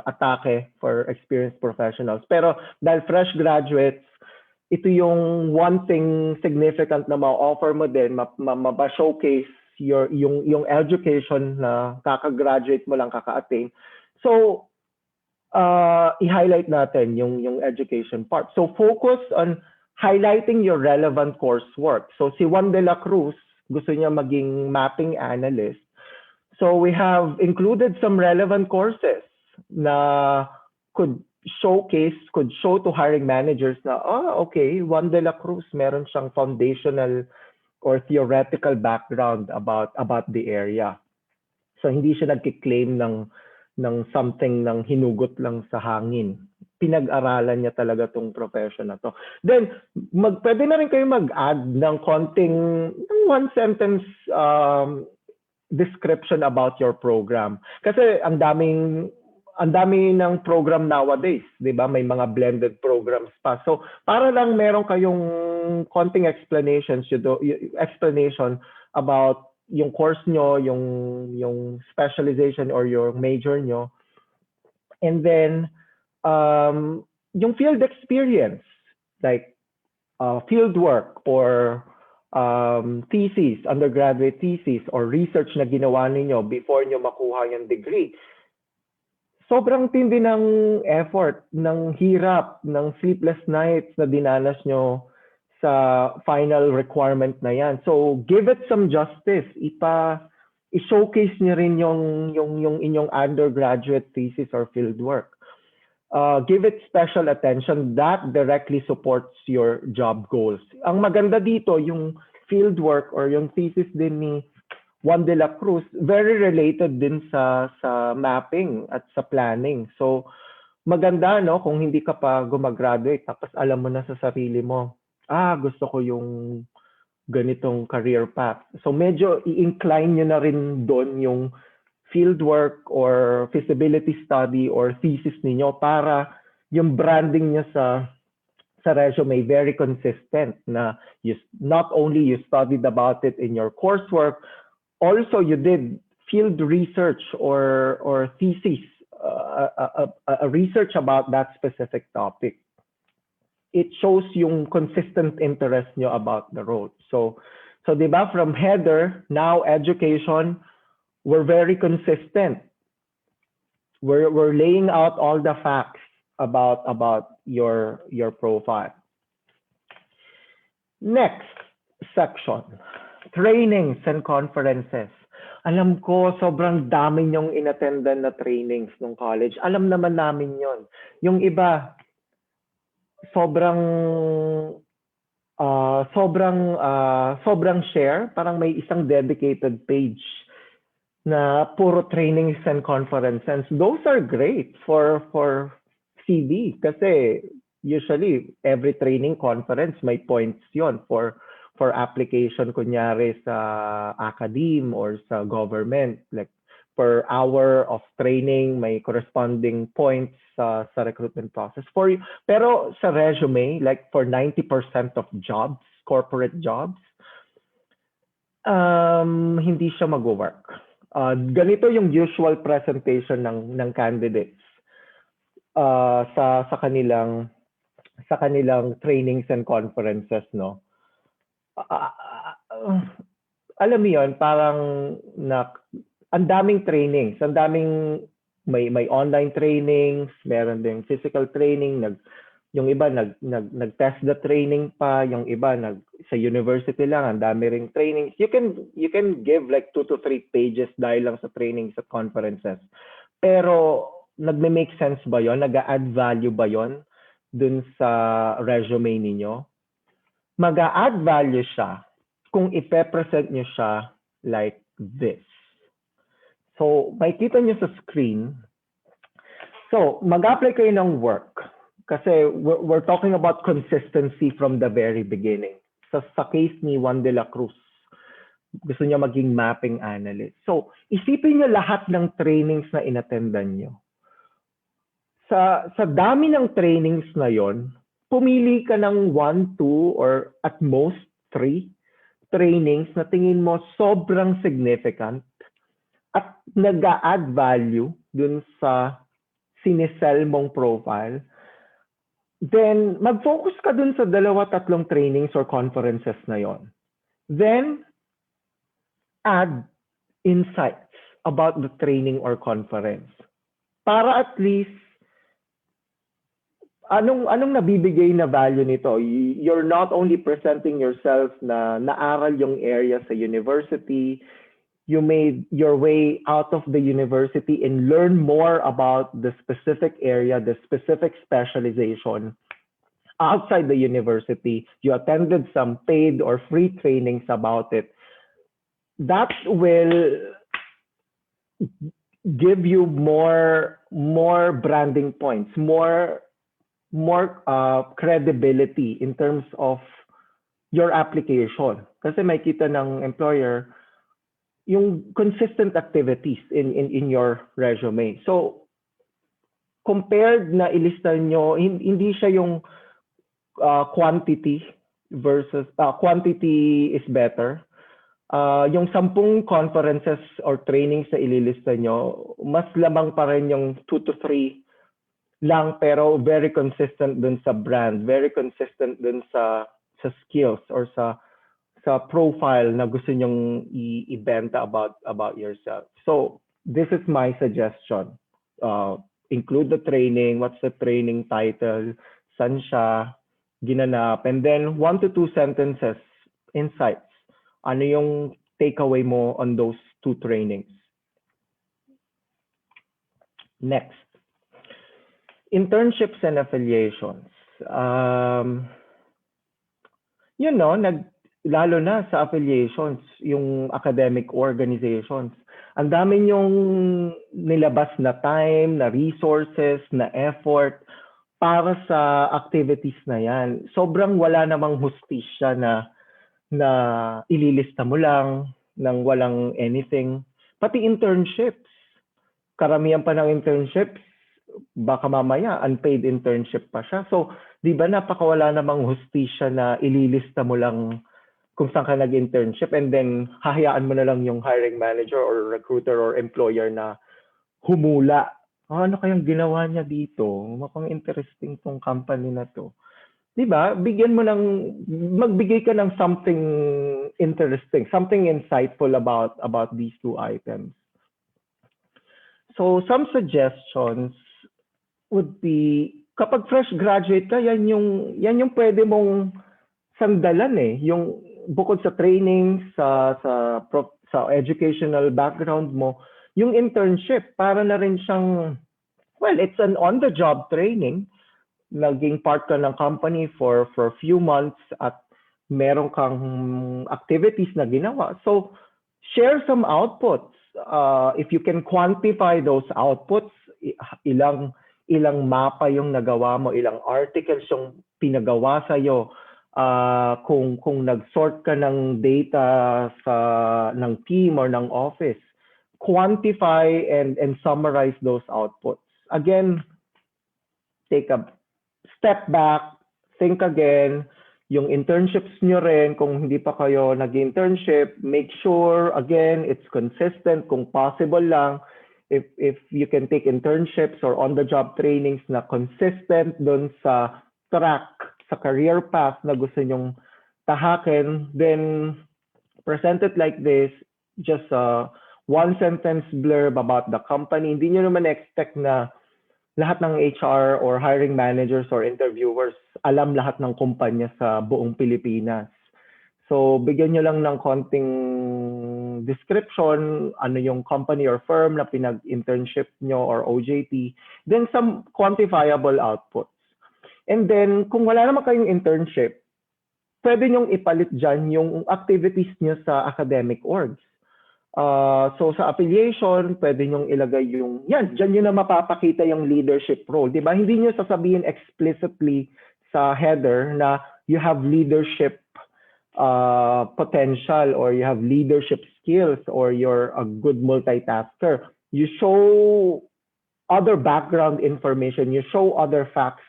atake for experienced professionals. Pero dahil fresh graduates, ito yung one thing significant na ma-offer mo din, ma-showcase yung education na kaka-graduate mo lang, kaka-attain. So, i-highlight natin yung education part. So, focus on highlighting your relevant coursework. So, si Juan de la Cruz, gusto niya maging mapping analyst. So, we have included some relevant courses na could show to hiring managers na, okay, Juan de la Cruz, meron siyang foundational or theoretical background about the area. So hindi siya nagki-claim ng something ng hinugot lang sa hangin. Pinag-aralan niya talaga tong profession na to. Then pwede na rin kayo mag-add ng konting one sentence description about your program. Kasi ang dami ng program nowadays, 'di ba? May mga blended programs pa. So, para lang meron kayong konting explanation about yung course nyo, yung specialization or your major nyo. And then yung field experience, like field work or thesis, undergraduate thesis or research na ginawa niyo before nyo makuha yung degree. Sobrang tindi ng effort, ng hirap, ng sleepless nights na dinanas nyo sa final requirement na yan. So, give it some justice. I-showcase nyo rin yung inyong undergraduate thesis or fieldwork. Give it special attention. That directly supports your job goals. Ang maganda dito, yung fieldwork or yung thesis din ni Juan de la Cruz, very related din sa mapping at sa planning. So, maganda, no, kung hindi ka pa gumagraduate, tapos alam mo na sa sarili mo, gusto ko yung ganitong career path. So, medyo i-incline nyo na rin doon yung fieldwork or feasibility study or thesis ninyo para yung branding nyo sa resume very consistent na not only you studied about it in your coursework, also you did field research or thesis, a research about that specific topic. It shows yung consistent interest nyo about the role. So diba, from header, now education, we're very consistent. We're laying out all the facts about your profile. Next section, trainings and conferences. Alam ko, sobrang dami niyong inattendan na trainings nung college. Alam naman namin yon. Yung iba, sobrang share. Parang may isang dedicated page na puro trainings and conferences. Those are great for CV kasi usually every training conference may points yon for application kunyari sa academe or sa government, like per hour of training may corresponding points sa recruitment process for you. Pero sa resume, like for 90% of jobs, corporate jobs, hindi siya mag-work. ganito yung usual presentation ng candidates sa kanilang trainings and conferences, no. Uh, Alam mo yon, parang ang daming trainings, ang daming may online trainings, meron ding physical training, yung iba nag-test the training pa, yung iba sa university lang, ang dami ring trainings. You can give like 2 to 3 pages dahil lang sa trainings at conferences. Pero nagme-make sense ba yon? Nag-a-add value ba yon dun sa resume ninyo? Mag-a-add value siya kung ipe-present nyo siya like this. So, makikita nyo sa screen. So, mag-apply kayo ng work. Kasi we're talking about consistency from the very beginning. Sa case ni Juan de la Cruz, gusto niya maging mapping analyst. So, isipin nyo lahat ng trainings na inattendan nyo. Sa dami ng trainings na yon, pumili ka ng 1, 2, or at most 3 trainings na tingin mo sobrang significant at nag-a-add value dun sa sinisell mong profile. Then, mag-focus ka dun sa 2-3 trainings or conferences na yon. Then, add insights about the training or conference. Para at least, anong nabibigay na value nito? You're not only presenting yourself na naaral yung area sa university, you made your way out of the university and learn more about the specific area, the specific specialization outside the university. You attended some paid or free trainings about it. That will give you more branding points, more credibility in terms of your application. Kasi makita ng employer yung consistent activities in your resume. So, compared na ilista nyo, hindi siya yung quantity versus quantity is better. Yung 10 conferences or trainings na ililista nyo, mas lamang pa rin yung 2 to 3 lang, pero very consistent dun sa brand, very consistent dun sa skills or sa profile na gusto nyong ibenta about yourself. So this is my suggestion. Include the training, what's the training title, saan siya ginanap, and then 1 to 2 sentences, insights. Ano yung takeaway mo on those 2 trainings? Next. Internships and affiliations. Lalo na sa affiliations, yung academic organizations. Ang dami yung nilabas na time, na resources, na effort para sa activities na yan. Sobrang wala namang hustisya na ililista mo lang nang walang anything. Pati internships. Karamihan pa ng internships, baka mamaya unpaid internship pa siya. So, di ba napakawala namang hustisya na ililista mo lang kung saan ka nag-internship and then hahayaan mo na lang yung hiring manager or recruiter or employer na humula. Ano kayang ginawa niya dito? Mukhang interesting tong company na to. Di ba? Magbigay ka ng something interesting, something insightful about these 2 items. So, some suggestions would be, kapag fresh graduate ka, yan yung pwede mong sandalan eh. Yung bukod sa training, sa educational background mo, yung internship, para na rin siyang, well, it's an on-the-job training. Naging part ka ng company for a few months at meron kang activities na ginawa. So, share some outputs. If you can quantify those outputs, ilang mapa yung nagawa mo, ilang articles yung pinagawa sa'yo, kung nag-sort ka ng data ng team or ng office, quantify and summarize those outputs. Again, take a step back, think again, Yung internships nyo rin, kung hindi pa kayo nag-internship, make sure, again, it's consistent. Kung possible lang, if you can take internships or on-the-job trainings na consistent dun sa track, sa career path na gusto nyong tahakin, then present it like this, just a one-sentence blurb about the company. Hindi nyo naman expect na lahat ng HR or hiring managers or interviewers alam lahat ng kumpanya sa buong Pilipinas. So, bigyan nyo lang ng konting description, ano yung company or firm na pinag-internship nyo or OJT, then some quantifiable outputs. And then, kung wala naman kayong internship, pwede nyong ipalit dyan yung activities nyo sa academic orgs. So sa affiliation, pwede nyong ilagay yung, yan, dyan nyo na mapapakita yung leadership role. Diba? Hindi nyo sasabihin explicitly sa header na you have leadership potential or you have leadership skills or you're a good multitasker. You show other background information, you show other facts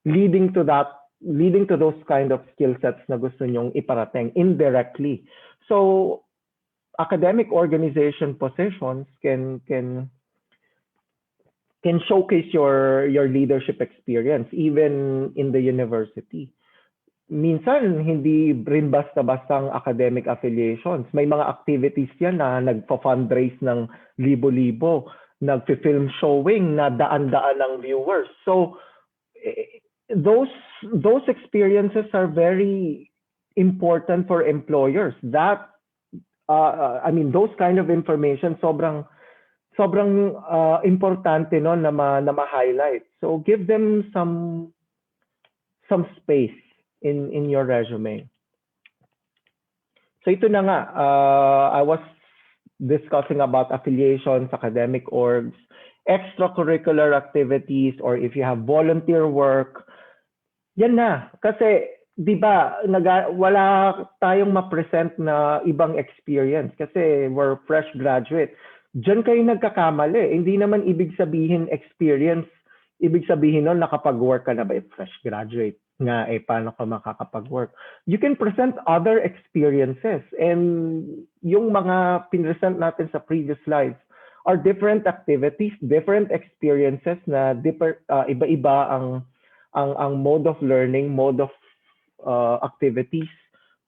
leading to those kind of skill sets na gusto nyong iparating indirectly. So academic organization positions can showcase your leadership experience even in the university. Minsan hindi rin basta-bastang academic affiliations. May mga activities yan na nagpa-fundraise ng libo-libo, nagfi-film showing na daan-daan ng viewers. So those experiences are very important for employers. That I mean, those kind of information, sobrang importante no na ma-highlight. So give them some space in your resume. So ito na nga, I was discussing about affiliations, academic orgs, extracurricular activities, or if you have volunteer work, yan na. Kasi di ba, wala tayong ma-present na ibang experience kasi we're fresh graduate. Diyan kayo nagkakamali. Hindi naman ibig sabihin experience. Ibig sabihin nun, nakapag-work ka na ba? Fresh graduate nga, paano ka makakapag-work? You can present other experiences. And yung mga pinresent natin sa previous slides are different activities, different experiences na iba-iba ang mode of learning, mode of activities,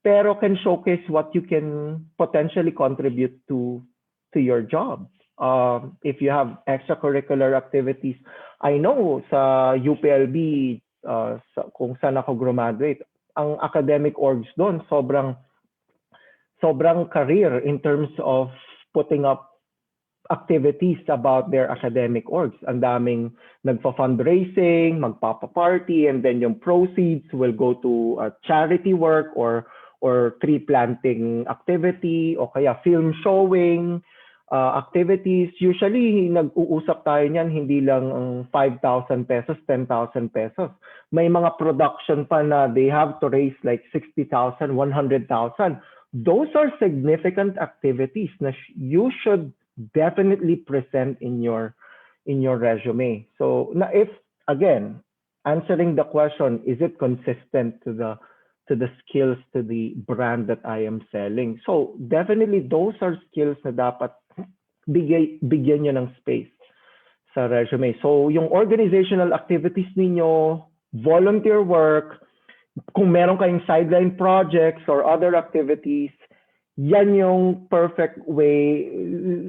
pero can showcase what you can potentially contribute to your job. If you have extracurricular activities, I know sa UPLB, kung saan ako graduate, ang academic orgs doon sobrang career in terms of putting up activities about their academic orgs. Ang daming nagpa-fundraising, magpapa-party, and then yung proceeds will go to charity work or tree planting activity o kaya film showing activities. Usually, nag-uusap tayo niyan, hindi lang 5,000 pesos, 10,000 pesos. May mga production pa na they have to raise like 60,000, 100,000. Those are significant activities na you should definitely present in your resume. So if again answering the question, is it consistent to the skills, to the brand that I am selling? So definitely those are skills na dapat bigyan nyo ng space sa resume. So yung organizational activities ninyo, volunteer work, kung meron kayong sideline projects or other activities, yan yung perfect way.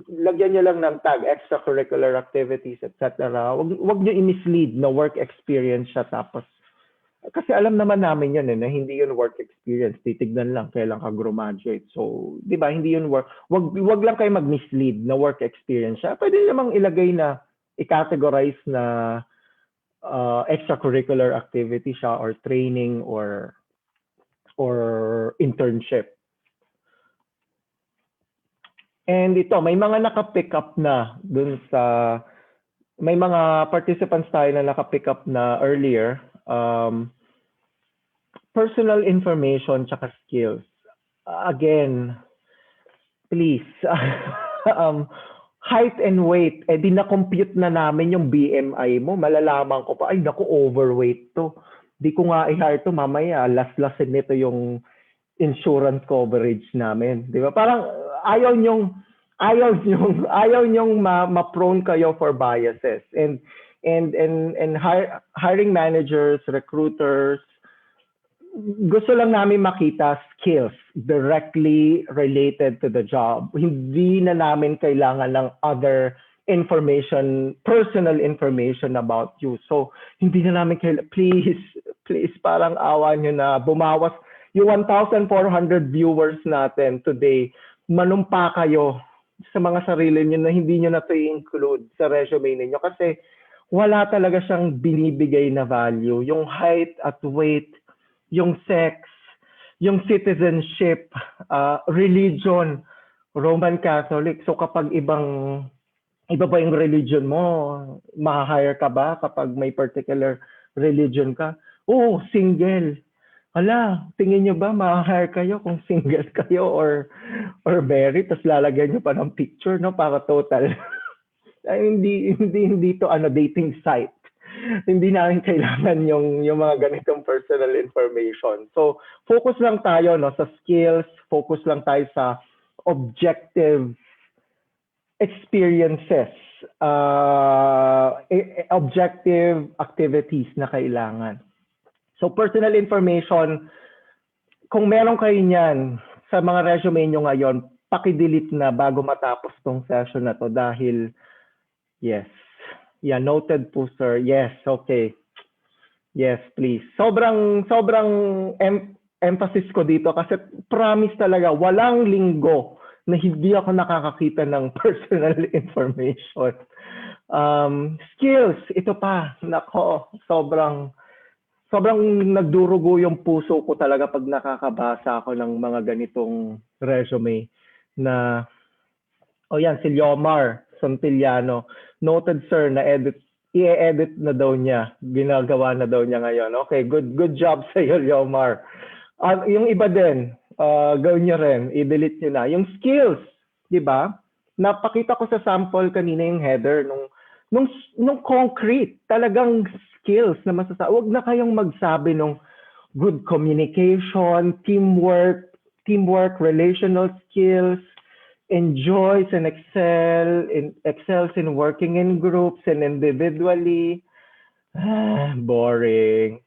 Lagyan nyo lang ng tag, extracurricular activities, etc. Wag nyo i-mislead na work experience siya tapos. Kasi alam naman namin yun na hindi yun work experience. Titignan lang kailan ka graduate. So, di ba, hindi yun work. Wag lang kayo mag-mislead na work experience siya. Pwede namang ilagay na, i-categorize na extracurricular activity siya or training or internship. And ito, may mga naka-pick up na dun sa, may mga participants tayo na naka-pick up na earlier. Personal information tsaka skills. Again, please, height and weight, di na-compute na namin yung BMI mo. Malalaman ko pa, ay naku, overweight to. Di ko nga i-hire to mamaya, last-lastin nito yung insurance coverage namin. Di ba? Parang ayaw nyong ma-prone kayo for biases. And hiring managers, recruiters, gusto lang namin makita skills directly related to the job. Hindi na namin kailangan ng other information, personal information about you. So, hindi na namin kailangan, please, parang awa nyo na bumawas. Yung 1,400 viewers natin today, manumpa kayo sa mga sarili nyo na hindi nyo na to i-include sa resume ninyo kasi wala talaga siyang binibigay na value. Yung height at weight, yung sex, yung citizenship, religion, Roman Catholic. So kapag iba ba yung religion mo, ma-hire ka ba kapag may particular religion ka? Oo, single. Hala, tingin nyo ba ma-hire kayo kung single kayo or married, tapos lalagyan nyo pa ng picture, no, para total. Ay, hindi to dating site. Hindi namin kailangan yung mga ganitong personal information. So, focus lang tayo no sa skills, focus lang tayo sa objective experiences, objective activities na kailangan. So, personal information, kung meron kayo niyan sa mga resume nyo ngayon, paki-delete na bago matapos tong session na to dahil yes. Yeah, noted po, sir. Yes, okay. Yes, please. Sobrang emphasis ko dito kasi promise talaga, walang linggo na hindi ako nakakakita ng personal information. Skills, ito pa. Nako, sobrang nagdurugo yung puso ko talaga pag nakakabasa ako ng mga ganitong resume na, yan, si Liomar Sontiliano. Noted, sir, na i-edit na daw niya. Ginagawa na daw niya ngayon. Okay, good job sa iyo, Liomar. Yung iba din, gawin niyo rin, i-delete niyo na. Yung skills, di ba? Napakita ko sa sample kanina yung header nung concrete, talagang skills na masasabi. Huwag na kayong magsabi nung good communication, teamwork, relational skills, enjoys and excels in working in groups and individually. Boring.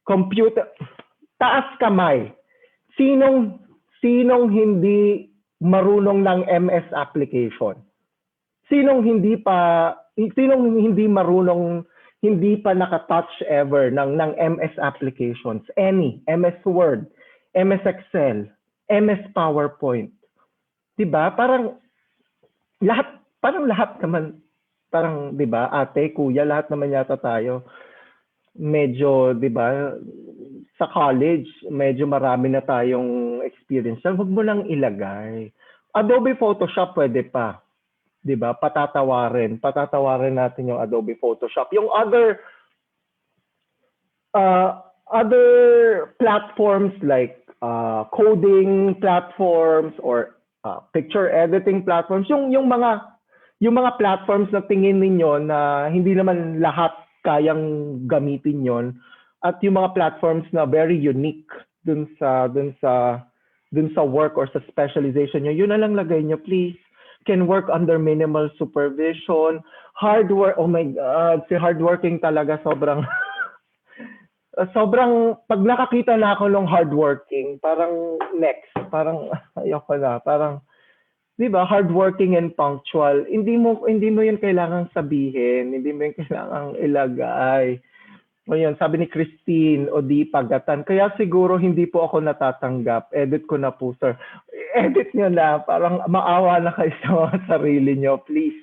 Computer, taas kamay. Sinong hindi marunong ng MS application? Sinong hindi marunong, hindi pa nakatouch ever ng MS applications? Any, MS Word, MS Excel, MS PowerPoint. Diba? Parang lahat naman, parang, diba, ate, kuya, lahat naman yata tayo. Medyo, diba, sa college, medyo marami na tayong experience. Huwag mo lang ilagay. Adobe Photoshop pwede pa. Diba? Patatawarin natin yung Adobe Photoshop. Yung other platforms like coding platforms or picture editing platforms, yung mga platforms na tingin ninyo na hindi naman lahat kayang gamitin yon, at yung mga platforms na very unique dun sa work or sa specialization nyo, yun na lang lagay nyo, please. Can work under minimal supervision. Hard work, oh my God, si hardworking talaga sobrang pag nakakita na ako ng hardworking, parang next, parang ayoko na, parang, di ba, hardworking and punctual, hindi mo yun kailangang sabihin, hindi mo yun kailangang ilagay. O yun, sabi ni Christine, o di pagatan, kaya siguro hindi po ako natatanggap, edit ko na po, sir. Edit nyo na, parang maawa na kayo sa mga sarili nyo, please.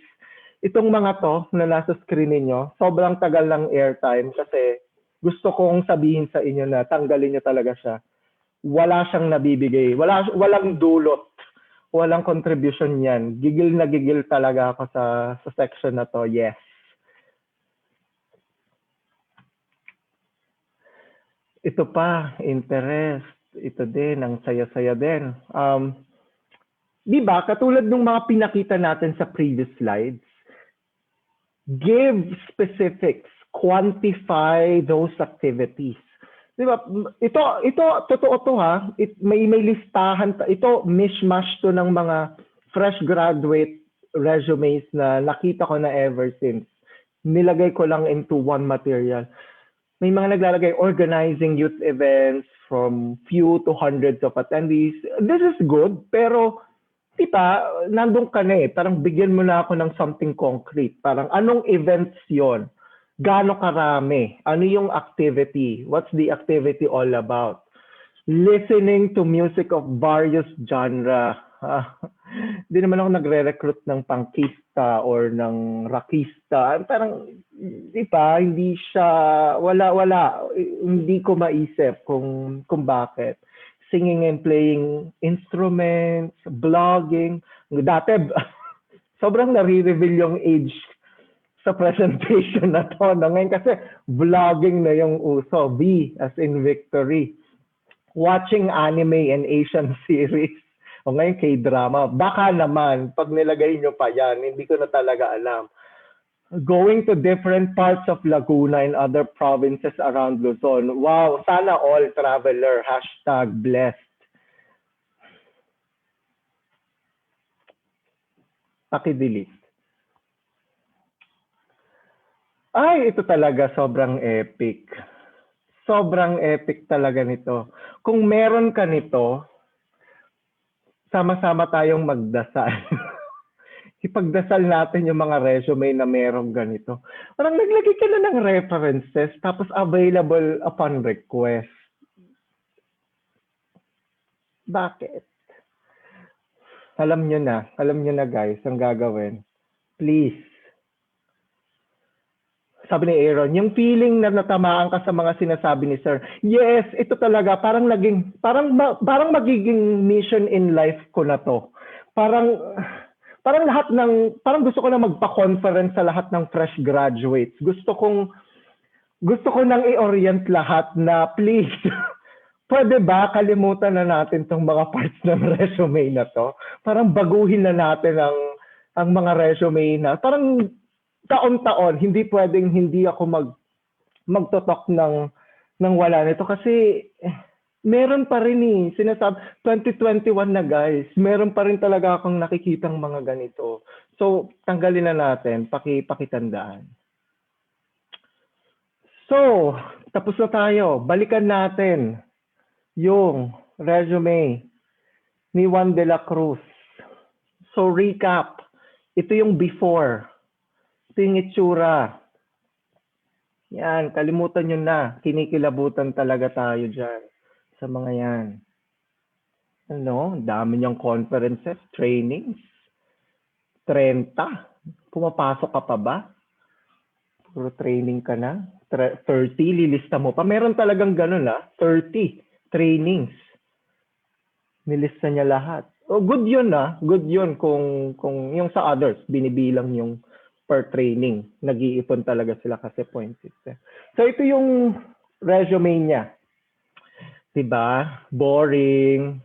Itong mga to na nasa screen niyo, sobrang tagal ng airtime kasi gusto kong sabihin sa inyo na tanggalin nyo talaga siya. Wala siyang nabibigay. Walang dulot. Walang contribution yan. Gigil na gigil talaga ako sa section na to. Yes. Ito pa, interest. Ito din, ang saya-saya din. Di ba, katulad ng mga pinakita natin sa previous slides, give specifics, quantify those activities. Di ba? Ito totoo to ha. May listahan ito, mishmash to ng mga fresh graduate resumes na nakita ko na ever since. Nilagay ko lang into one material. May mga naglalagay organizing youth events from few to hundreds of attendees. This is good, pero diba, nandun ka na eh. Parang bigyan mo na ako ng something concrete. Parang anong events yon? Gaano karami? Ano yung activity? What's the activity all about? Listening to music of various genre. Hindi naman ako nagre-recruit ng pangkista or ng rockista. Parang, di ba, hindi siya, wala. Hindi ko maisip kung bakit. Singing and playing instruments, blogging. Dati, sobrang nare-reveal yung age sa presentation na to. No? Ngayon kasi vlogging na yung uso. V as in victory. Watching anime and Asian series. O ngayon K-drama. Baka naman, pag nilagay nyo pa yan, hindi ko na talaga alam. Going to different parts of Laguna and other provinces around Luzon. Wow, sana all traveler. #blessed. Paki-delete. Ay, ito talaga sobrang epic. Sobrang epic talaga nito. Kung meron ka nito, sama-sama tayong magdasal. Ipagdasal natin yung mga resume na merong ganito. Parang naglagay ka na ng references, tapos available upon request. Bakit? Alam nyo na guys, ang gagawin. Please. Sabi ni Aaron, yung feeling na natamaan ka sa mga sinasabi ni Sir. Yes, ito talaga parang magiging mission in life ko na to. Parang gusto ko na magpa-conference sa lahat ng fresh graduates. Gusto ko nang i-orient lahat na please, pwede ba kalimutan na natin tong mga parts ng resume na to? Parang baguhin na natin ang mga resume na. Parang taon-taon, hindi pwedeng hindi ako magtotok ng wala nito kasi meron pa rin sinasabi 2021 na guys, meron pa rin talaga akong nakikitang mga ganito. So, tanggalin na natin, pakitandaan. So, tapos na tayo. Balikan natin yung resume ni Juan de la Cruz. So, recap. Ito yung before. Ito yung itsura. Yan, kalimutan nyo na. Kinikilabutan talaga tayo dyan sa mga yan. Ano, dami niyang conferences, trainings. 30. Pumapasok ka pa ba? Puro training ka na. 30, lilista mo pa. Meron talagang ganun 30 trainings. Nilista niya lahat. Oh, good yun Good yun kung yung sa others, binibilang yung per training. Nag-iipon talaga sila kasi point system. So ito yung resume niya. Diba? Boring.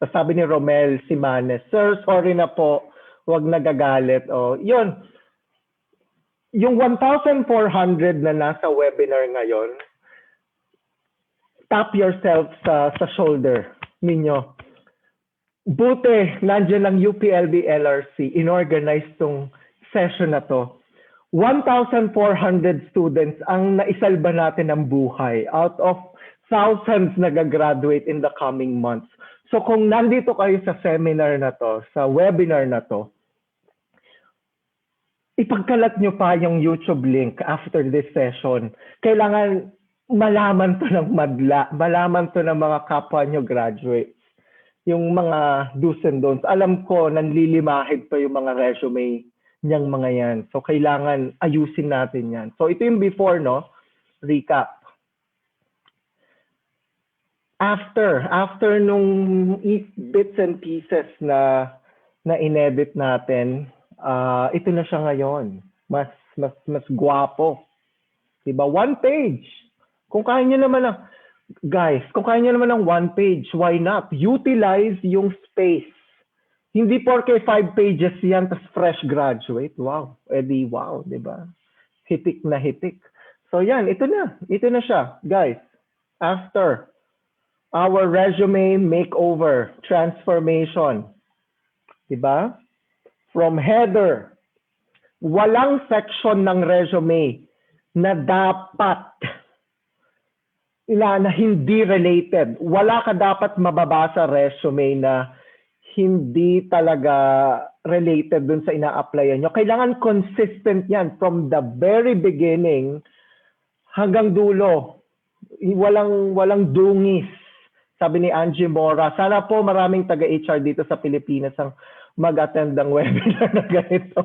Sabi ni Romel Simanes, Sir, sorry na po. Huwag nagagalit. Oh, yun. Yung 1,400 na nasa webinar ngayon, tap yourself sa shoulder ninyo. Buti, nandiyan ang UPLB LRC, inorganize tong session na to. 1,400 students ang naisalba natin ng buhay out of thousands na gagraduate in the coming months. So kung nandito kayo sa seminar na to, sa webinar na to, ipagkalat nyo pa yung YouTube link after this session. Kailangan malaman to ng madla, malaman to ng mga kapwa nyo graduates. Yung mga do's and don'ts. Alam ko, nanlilimahid pa yung mga resume niyang mga yan. So, kailangan ayusin natin yan. So, ito yung before, no? Recap. After nung bits and pieces na inedit natin, ito na siya ngayon. Mas gwapo. Diba? One page. Kung kaya nyo naman guys, kung kaya nyo naman ng one page, why not? Utilize yung space. Hindi porke 5 pages yan, tas fresh graduate. Wow. Edi wow, di ba? Hitik na hitik. So yan, ito na. Ito na siya, guys. after our resume makeover, transformation. Diba? From header, walang section ng resume na dapat na hindi related. Wala ka dapat mababasa resume na hindi talaga related dun sa ina-applyan nyo. Kailangan consistent yan from the very beginning hanggang dulo. Walang dungis. Sabi ni Angie Mora, sana po maraming taga-HR dito sa Pilipinas ang mag-attend ng webinar na ganito.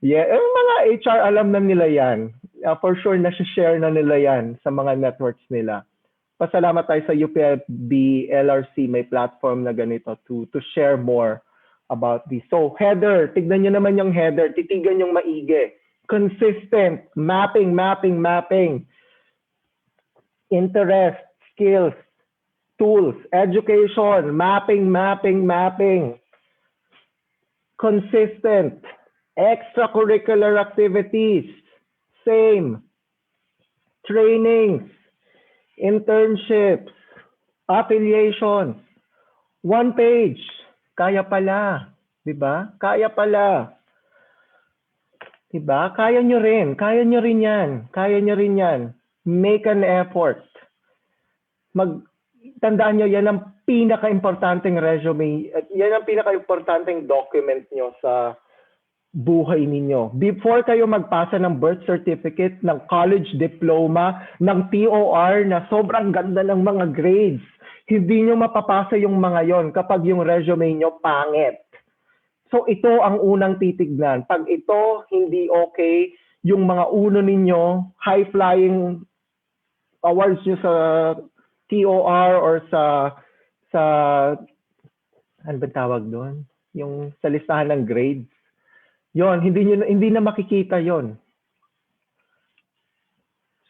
Yeah, mga HR alam na nila yan. For sure, nasi-share na nila yan sa mga networks nila. Pasalamat tayo sa UPLB LRC, may platform na ganito to share more about this. So, header, tignan nyo naman yung header, titigan yung maigi. Consistent, mapping. Interest, skills, tools, education, mapping. Consistent, extracurricular activities, same, trainings, internships, affiliations, 1 page. Kaya pala, 'di ba? Kaya pala. 'Di ba? Kaya nyo rin 'yan. Make an effort. Tandaan nyo, yan ang pinaka-importanteng resume, yan ang pinaka-importanteng document nyo sa buhay ninyo. Before kayo magpasa ng birth certificate, ng college diploma, ng TOR na sobrang ganda ng mga grades, hindi nyo mapapasa yung mga yon kapag yung resume nyo pangit. So ito ang unang titignan. Pag ito hindi okay, yung mga uno ninyo, high-flying awards nyo sa TOR or sa ano ba tawag doon? Yung sa listahan ng grades. Yon, hindi na makikita yon.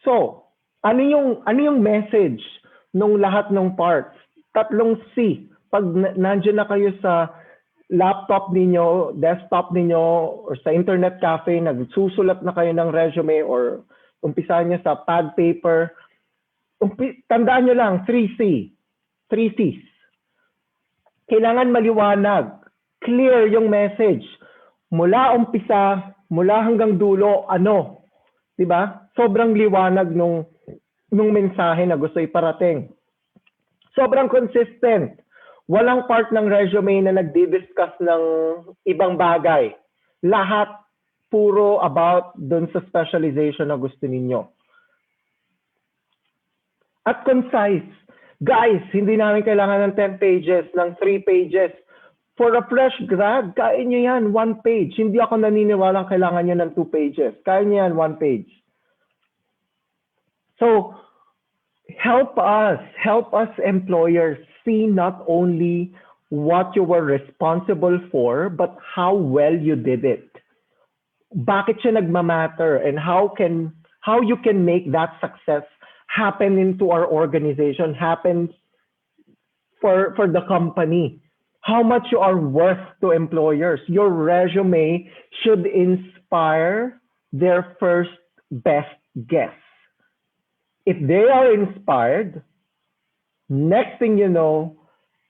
So, ano yung message nung lahat ng parts? 3 C. Pag nandiyan na kayo sa laptop ninyo, desktop ninyo, or sa internet cafe, nagsusulat na kayo ng resume or umpisahan nyo sa pad paper, tandaan nyo lang, 3 C. 3 Cs. Kailangan maliwanag. Clear yung message. Mula umpisa, mula hanggang dulo, ano? Diba? Sobrang liwanag nung mensahe na gusto iparating. Sobrang consistent. Walang part ng resume na nagdi-discuss ng ibang bagay. Lahat puro about dun sa specialization na gusto ninyo. At concise. Guys, hindi namin kailangan ng 10 pages, ng 3 pages. For a fresh grad, kaya nyo yan, 1 page. Hindi ako naniniwalang kailangan nyo ng 2 pages. Kaya nyo yan, 1 page. So, help us employers see not only what you were responsible for, but how well you did it. Bakit siya nagmamatter and how you can make that success happen into our organization, happen for the company. How much you are worth to employers. Your resume should inspire their first best guess. If they are inspired, next thing you know,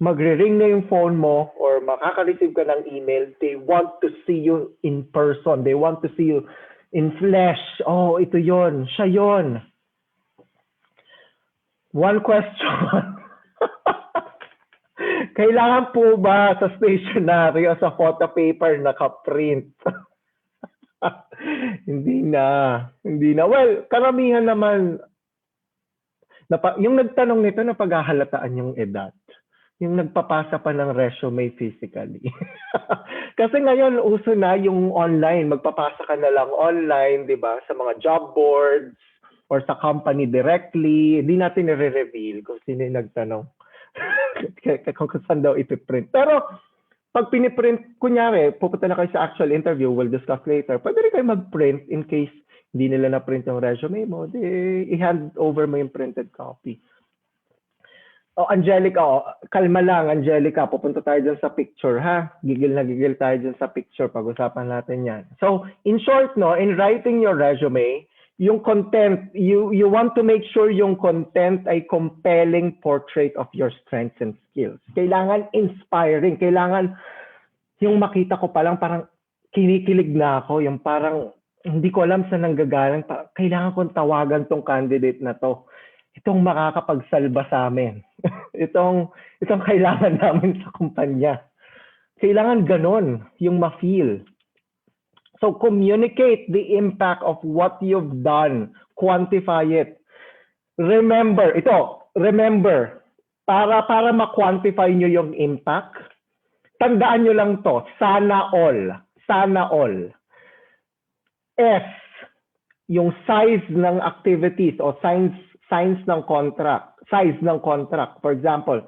magre-ring na yung phone mo or makaka-receive ka ng email, they want to see you in person. They want to see you in flesh. Oh, ito yon, siya yon. One question. Kailangan po ba sa stationery o sa photo paper naka-print? Hindi na. Well, karamihan naman, yung nagtanong nito na paghahalataan yung edad. Yung nagpapasa pa ng resume physically. Kasi ngayon, uso na yung online. Magpapasa ka na lang online, di ba? Sa mga job boards or sa company directly. Hindi natin nire-reveal kung sino yung nagtanong. Kung saan daw ipiprint. Pero pag piniprint, kunyari, pupunta na kayo sa actual interview, we'll discuss later. Pwede rin kayo mag-print in case hindi nila na-print yung resume mo. I-hand over mo yung printed copy. Oh, Angelica, kalma lang, Angelica. Pupunta tayo dyan sa picture, ha? Gigil tayo dyan sa picture. Pag-usapan natin yan. So, in short, no, in writing your resume, yung content, you want to make sure yung content ay compelling portrait of your strengths and skills. Kailangan inspiring, kailangan yung makita ko palang parang kinikilig na ako, yung parang hindi ko alam saan nanggagaling, kailangan kong tawagan tong candidate na to. Itong makakapagsalba sa amin. itong kailangan namin sa kumpanya. Kailangan ganon yung ma-feel. So communicate the impact of what you've done. Quantify it. Remember, para ma-quantify nyo yung impact, tandaan nyo lang to, sana all. Sana all. S, yung size ng activities o size ng contract. For example,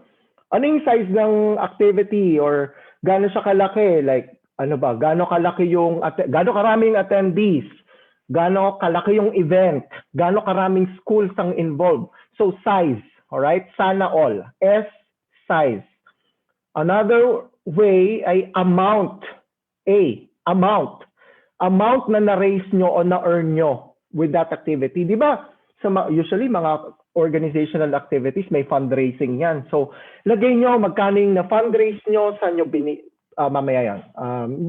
ano yung size ng activity or gaano siya kalaki? Like, gaano kalaki gaano karaming attendees, gaano kalaki yung event, gaano karaming schools ang involved. So size, all right? Sana all. S, size. Another way ay amount. A, amount. Amount na na-raise nyo o na-earn nyo with that activity. Di ba? Usually, mga organizational activities, may fundraising yan. So, lagay nyo magkano yung na-fundraise nyo, saan nyo mamaya yan.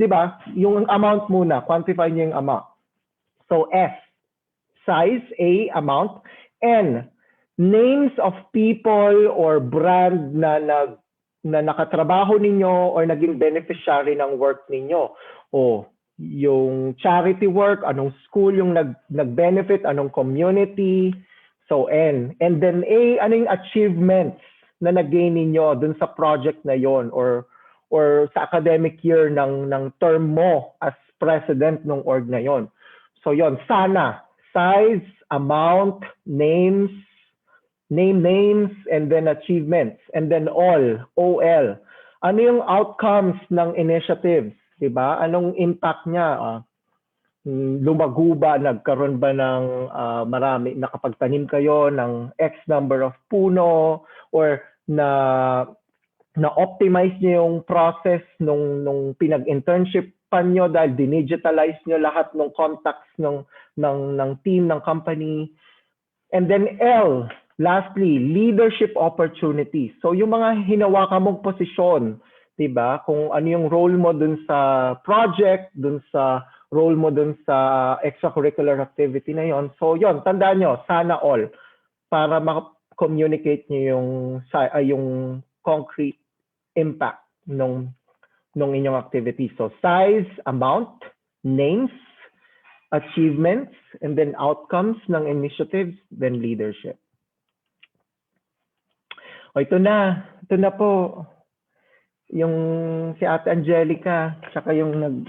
Di ba? Yung amount muna, quantify nyo yung amount. So S, size, A, amount. N, names of people or brand na nakatrabaho ninyo or naging beneficiary ng work ninyo. O yung charity work, anong school yung nag-benefit, anong community. So N. And then A, anong achievements na nag-gain ninyo dun sa project na yon or sa academic year ng term mo as president ng org na yon. So yon, sana, size, amount, names, names, and then achievements, and then all, OL. Ano yung outcomes ng initiatives, di ba? Anong impact niya? Lumago ba, nagkaroon ba ng marami, nakapagtanim kayo ng X number of puno, or na-optimize niyo yung process nung pinag-internship pa nyo dahil dinigitalize nyo lahat ng contacts ng team, ng company. And then L, lastly, leadership opportunities. So yung mga hinawakan mong posisyon, diba? Kung ano yung role mo dun sa project, dun sa role mo dun sa extracurricular activity na yon. So yon, tandaan nyo, sana all, para ma-communicate nyo yung concrete impact nung inyong activity. So size, amount, names, achievements, and then outcomes ng initiatives, then leadership. O ito na po yung si Ate Angelica, tsaka yung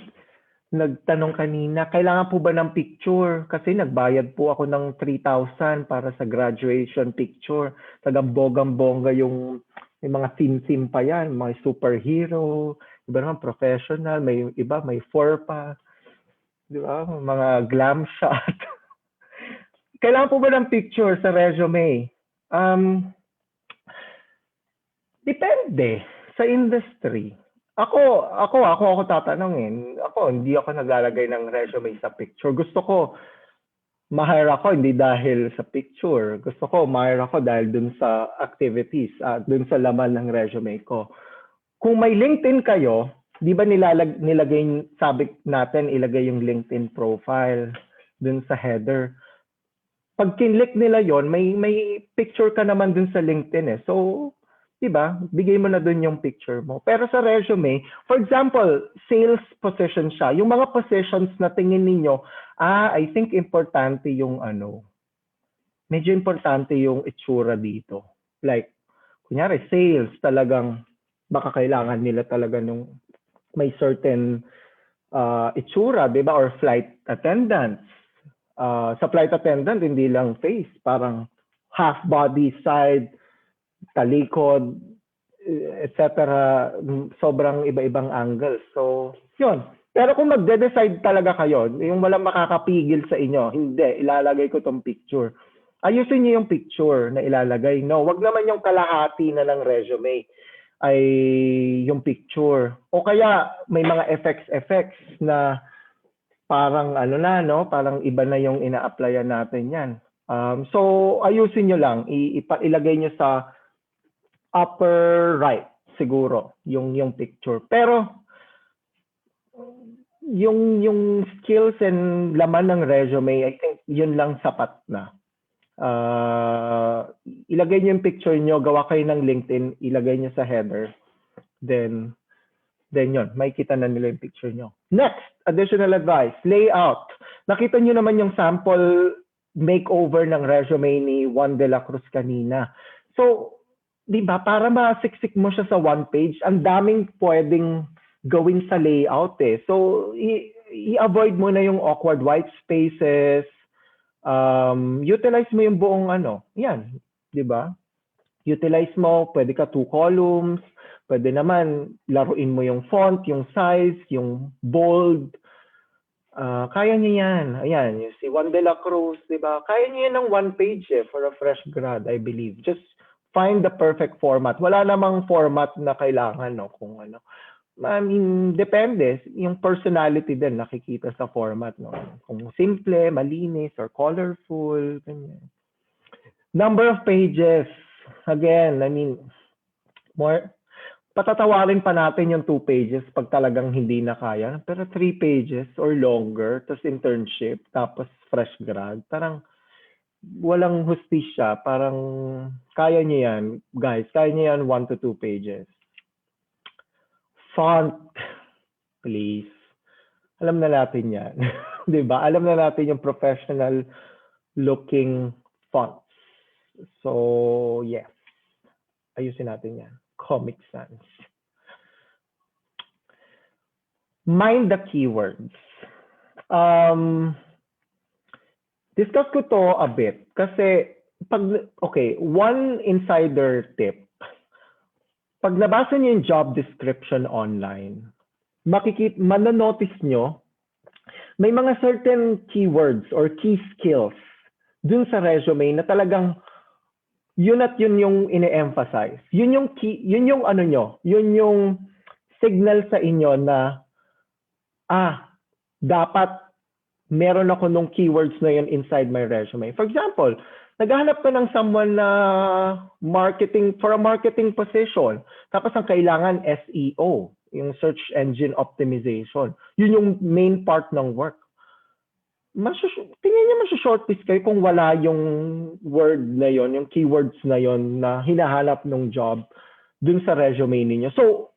nagtanong kanina, kailangan po ba ng picture? Kasi nagbayad po ako ng 3,000 para sa graduation picture. Tagang bonggang-bongga yung mga theme pa yan, mga superhero, iba naman professional, may iba, may 4 pa. Di ba? Mga glam shot. Kailangan po ba ng picture sa resume? Depende sa industry. Ako tatanungin. Hindi ako naglalagay ng resume sa picture. Gusto ko ma-hire ako hindi dahil sa picture. Gusto ko ma-hire ako dahil dun sa activities, dun sa laman ng resume ko. Kung may LinkedIn kayo, di ba nilagay, sabi natin, ilagay yung LinkedIn profile dun sa header. Pag kinlik nila yon, may picture ka naman dun sa LinkedIn eh. So, di ba? Bigay mo na dun yung picture mo. Pero sa resume, for example, sales position siya. Yung mga positions na tingin ninyo, I think importante yung medyo importante yung itsura dito. Like, kunyari, sales talagang, baka kailangan nila talaga nung may certain itsura, di ba? Or flight attendants. Sa flight attendant, hindi lang face, parang half body, side, talikod, etc. Sobrang iba-ibang angles. So, yun. Pero kung magde-decide talaga kayo, yung walang makakapigil sa inyo, hindi, ilalagay ko tong picture. Ayusin niyo yung picture na ilalagay. No, wag naman yung kalahati na ng resume ay yung picture. O kaya may mga effects na parang ano na, no? Parang iba na yung ina-applyan natin yan. So, ayusin nyo lang. Ilagay nyo sa upper right, siguro, yung picture. Pero, yung skills and laman ng resume, I think yun lang sapat na. Ilagay nyo yung picture nyo, gawa kayo ng LinkedIn, ilagay nyo sa header. Then yun, makikita na nila yung picture nyo. Next, additional advice, layout. Nakita nyo naman yung sample makeover ng resume ni Juan de la Cruz kanina. So, di ba, para masiksik mo siya sa one page, ang daming pwedeng gawin sa layout eh. So, i-avoid mo na yung awkward white spaces. Utilize mo yung buong ano, yan, di ba? Utilize mo, pwede ka 2 columns, pwede naman laruin mo yung font, yung size, yung bold. Kaya niya yan. Ayan, yung si Juan de la Cruz, di ba? Kaya niya yan ng one page for a fresh grad, I believe. Just find the perfect format. Wala namang format na kailangan, no? Kung ano. I mean, depende. Yung personality din nakikita sa format, no? Kung simple, malinis, or colorful, ganyan. Number of pages. Again, I mean, more, patatawarin pa natin yung 2 pages pag talagang hindi na kaya. Pero 3 pages or longer, tapos internship, tapos fresh grad, parang walang hustisya. Parang kaya niyo yan, guys. Kaya niyo yan 1 to 2 pages. Font, please. Alam na natin yan. Diba? Alam na natin yung professional looking fonts. So, yes. Ayusin natin yan. Comic Sans. Mind the keywords. Discuss ko to a bit kasi one insider tip. Pag nabasa niyo yung job description online, manonotice nyo may mga certain keywords or key skills dun sa resume na talagang yun at yun yung ine-emphasize. Yun yung key, yun yung ano nyo, yun yung signal sa inyo na dapat meron ako nung keywords na yun inside my resume. For example, naghahanap ka ng someone na for a marketing position. Tapos ang kailangan SEO, yung search engine optimization. Yun yung main part ng work. Tingnan niyo shortlist kayo kung wala yung word na yon, yung keywords na yon na hinahanap ng job dun sa resume niyo. So,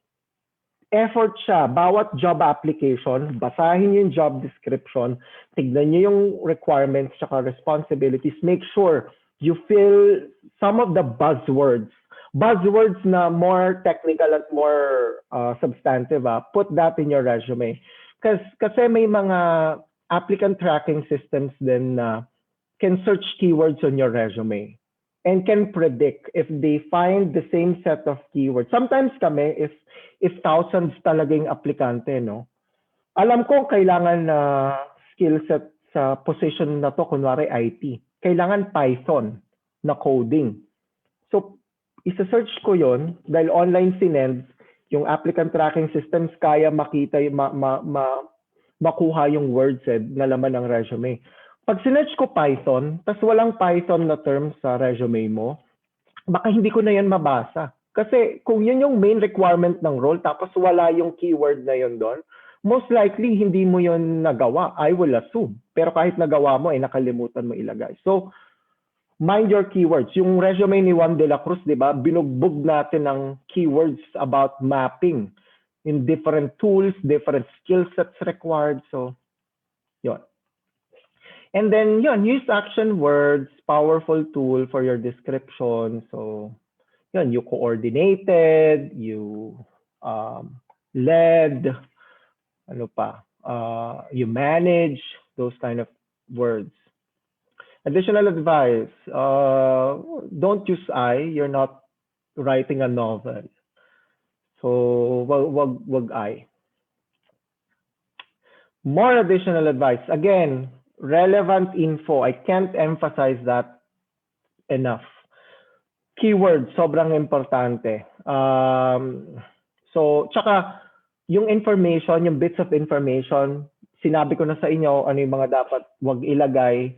effort siya. Bawat job application, basahin yung job description, tignan niyo yung requirements tsaka responsibilities. Make sure you fill some of the buzzwords. Buzzwords na more technical at more substantive. Put that in your resume. Kasi may mga applicant tracking systems then can search keywords on your resume and can predict if they find the same set of keywords. Sometimes kami, if thousands talagang aplikante, no? Alam ko kailangan na skill set sa position na to, kunwari IT. Kailangan Python na coding. So, isa-search ko yon dahil online sinend, yung applicant tracking systems kaya makita, makuha yung words na laman ng resume. Pag sinearch ko Python, tas walang Python na term sa resume mo, baka hindi ko na yan mabasa. Kasi kung yun yung main requirement ng role, tapos wala yung keyword na yun doon, most likely hindi mo yun nagawa. I will assume. Pero kahit nagawa mo, nakalimutan mo ilagay. So, mind your keywords. Yung resume ni Juan de la Cruz, di ba, binugbog natin ng keywords about mapping in different tools, different skill sets required. So, yun. And then, yun, use action words, powerful tool for your description. So, yun, you coordinated, you led, ano pa, you manage, those kind of words. Additional advice, don't use I, you're not writing a novel. So, wag I. More additional advice. Again, relevant info. I can't emphasize that enough. Keywords, sobrang importante. So, tsaka, yung information, yung bits of information, sinabi ko na sa inyo ano yung mga dapat wag ilagay.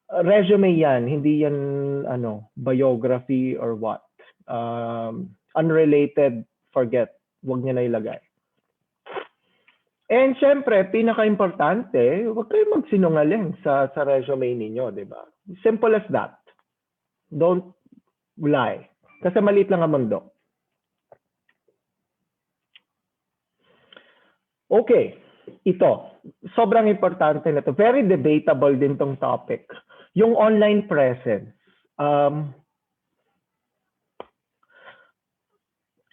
Resume yan, hindi yan biography or what. Unrelated, forget. Wag niya na ilagay. And syempre, pinaka-importante, huwag kayong magsinungaling sa resume ninyo, di ba? Simple as that. Don't lie. Kasi maliit lang ang mundo. Okay, ito. Sobrang importante na to. Very debatable din tong topic. Yung online presence.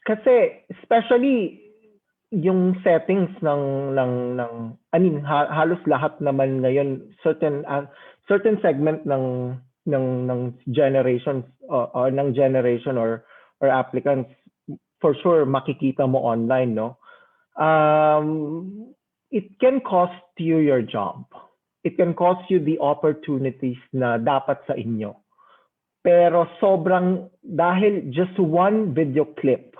Kasi especially yung settings ng halos lahat naman ngayon certain segment ng generation or applicants for sure makikita mo online, no? It can cost you your job. It can cost you the opportunities na dapat sa inyo. Pero sobrang, dahil just one video clip,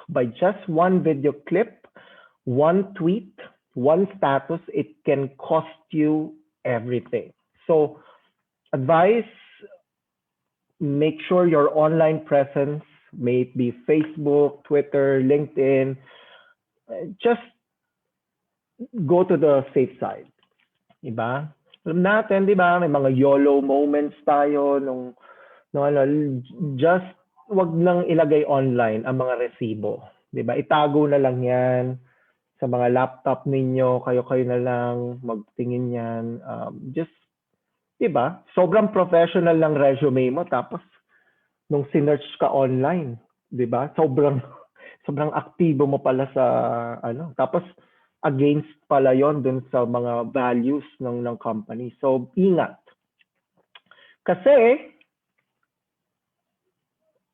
one tweet, one status, it can cost you everything. So, advice, make sure your online presence, may it be Facebook, Twitter, LinkedIn, just go to the safe side. Diba? Alam natin, diba, may mga YOLO moments tayo just wag nang ilagay online ang mga resibo. Diba? Itago na lang yan sa mga laptop ninyo, kayo na lang magtingin yan. Just, diba? Sobrang professional lang resume mo, tapos nung sinearch ka online, diba? Sobrang aktibo mo pala sa tapos against pala yon dun sa mga values ng company. So, ingat. Kasi,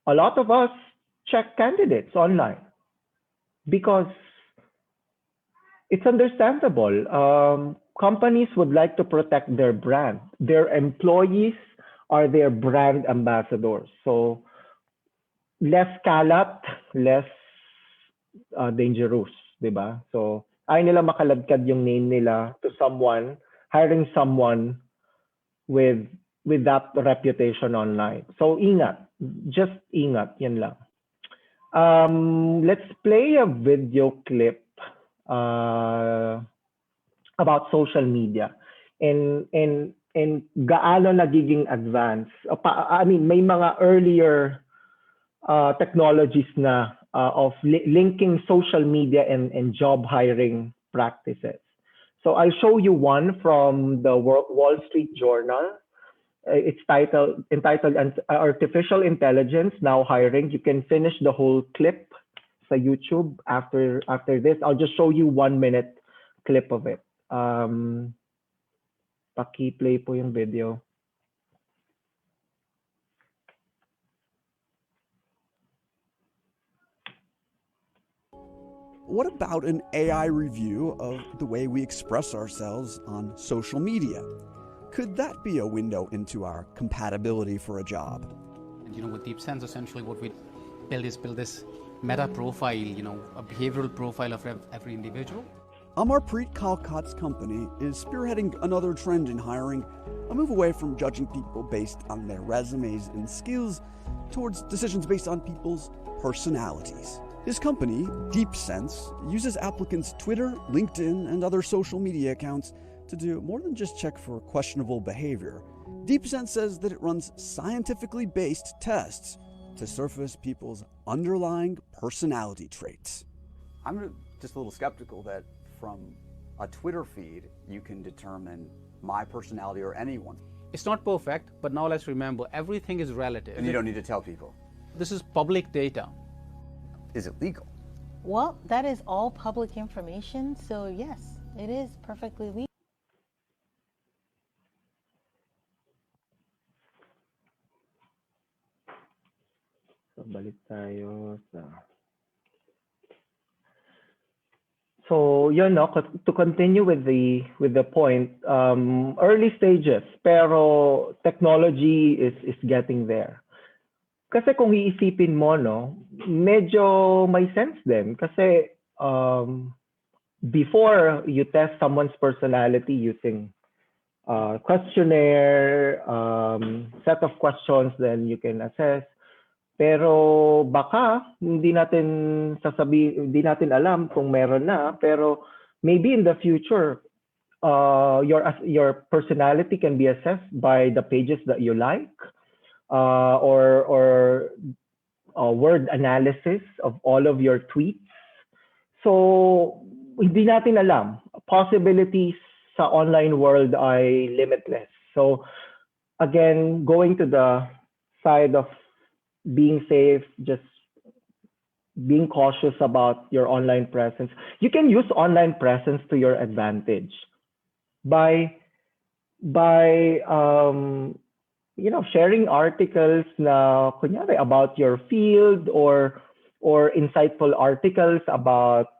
a lot of us check candidates online because it's understandable. Companies would like to protect their brand. Their employees are their brand ambassadors. So, less kalat, less dangerous, diba? So, ayaw nila makaladkad yung name nila to someone, hiring someone with that reputation online. So, ingat. Just ingat. Yan lang. Let's play a video clip about social media and gaano nagiging advanced. I mean, may mga earlier technologies na of linking social media and job hiring practices. So I'll show you one from the Wall Street Journal. It's entitled Artificial Intelligence Now Hiring. You can finish the whole clip sa YouTube after this. I'll just show you 1 minute clip of it. Paki-play po yung video. What about an AI review of the way we express ourselves on social media? Could that be a window into our compatibility for a job? And with DeepSense, essentially what we build this meta profile, a behavioral profile of every individual. Amarpreet Kalkat's company is spearheading another trend in hiring, a move away from judging people based on their resumes and skills towards decisions based on people's personalities. His company, DeepSense, uses applicants' Twitter, LinkedIn, and other social media accounts to do more than just check for questionable behavior. DeepSense says that it runs scientifically based tests to surface people's underlying personality traits. I'm just a little skeptical that from a Twitter feed, you can determine my personality or anyone. It's not perfect, but now let's remember, everything is relative. And you don't need to tell people. This is public data. Is it legal? Well, that is all public information, so yes, it is perfectly legal. So, balik tayo sa... So, yun, no, to continue with the point, early stages, pero technology is getting there. Kasi kung iisipin mo, no, medyo may sense din. Kasi before you test someone's personality using questionnaire, set of questions, then you can assess. Pero baka hindi natin hindi natin alam kung meron na, pero maybe in the future your personality can be assessed by the pages that you like, or word analysis of all of your tweets. So hindi natin alam. Possibilities sa online world ay limitless. So again, going to the side of being safe, just being cautious about your online presence. You can use online presence to your advantage by sharing articles na kunyari about your field, or insightful articles about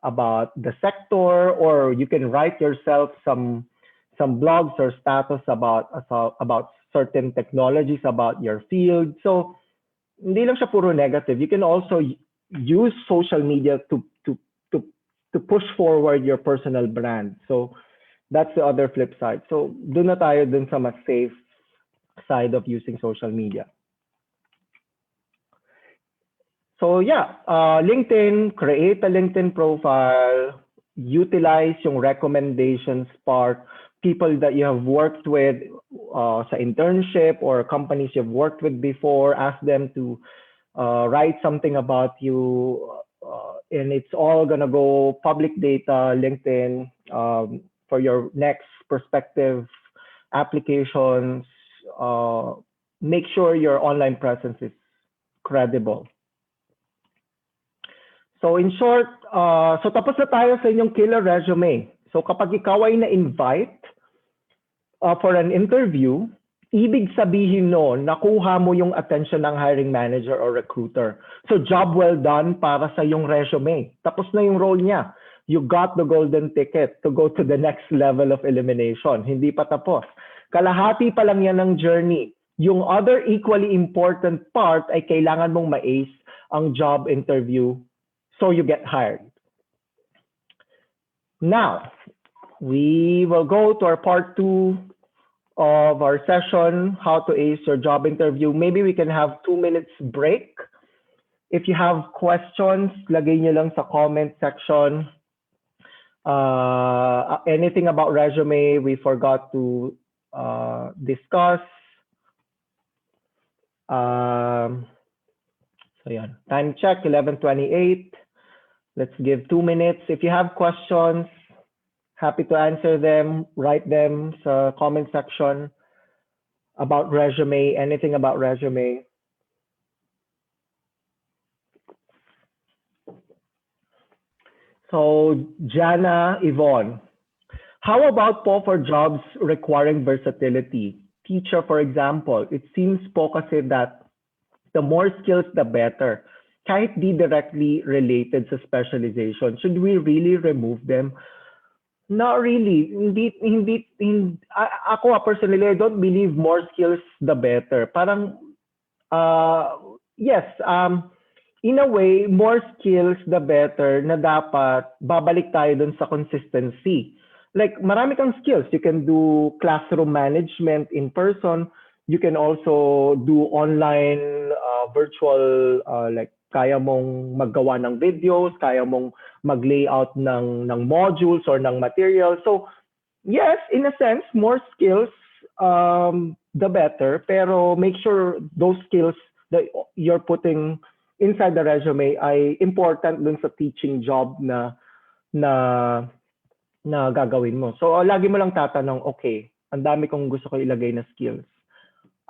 the sector, or you can write yourself some blogs or status about certain technologies about your field. So hindi lang siya puro negative. You can also use social media to push forward your personal brand. So that's the other flip side. So doon na tayo dun sa mas safe side of using social media. So yeah, LinkedIn, create a LinkedIn profile, utilize yung recommendations part, people that you have worked with sa internship or companies you've worked with before, ask them to write something about you, and it's all gonna go public data, LinkedIn, for your next prospective applications. Make sure your online presence is credible. So in short, so tapos na tayo sa inyong killer resume. So kapag ikaw ay na-invite for an interview, ibig sabihin no, nakuha mo yung attention ng hiring manager or recruiter. So job well done para sa yung resume. Tapos na yung role niya. You got the golden ticket to go to the next level of elimination. Hindi pa tapos. Kalahati pa lang yan ng journey. Yung other equally important part ay kailangan mong ma-ace ang job interview so you get hired. Now, we will go to our part 2 of our session, how to ace your job interview. Maybe we can have 2 minutes break. If you have questions, lagay nyo lang sa comment section. Anything about resume we forgot to discuss. So yan, time check, 11:28. Let's give 2 minutes. If you have questions, happy to answer them. Write them sa comment section about resume, anything about resume. So, Jana Yvonne, how about po for jobs requiring versatility? Teacher, for example, it seems po kasi that the more skills, the better. Kahit di directly related sa specialization, should we really remove them? Not really. Hindi, ako personally, I don't believe more skills, the better. Parang, yes, in a way, more skills, the better, na dapat babalik tayo dun sa consistency. Like, marami kang skills. You can do classroom management in person. You can also do online, virtual, like, kaya mong maggawa ng videos, kaya mong mag-layout ng modules or ng material. So, yes, in a sense, more skills, the better. Pero make sure those skills that you're putting inside the resume ay important dun sa teaching job na gagawin mo. So, lagi mo lang tatanong, okay, ang dami kong gusto ko ilagay na skills.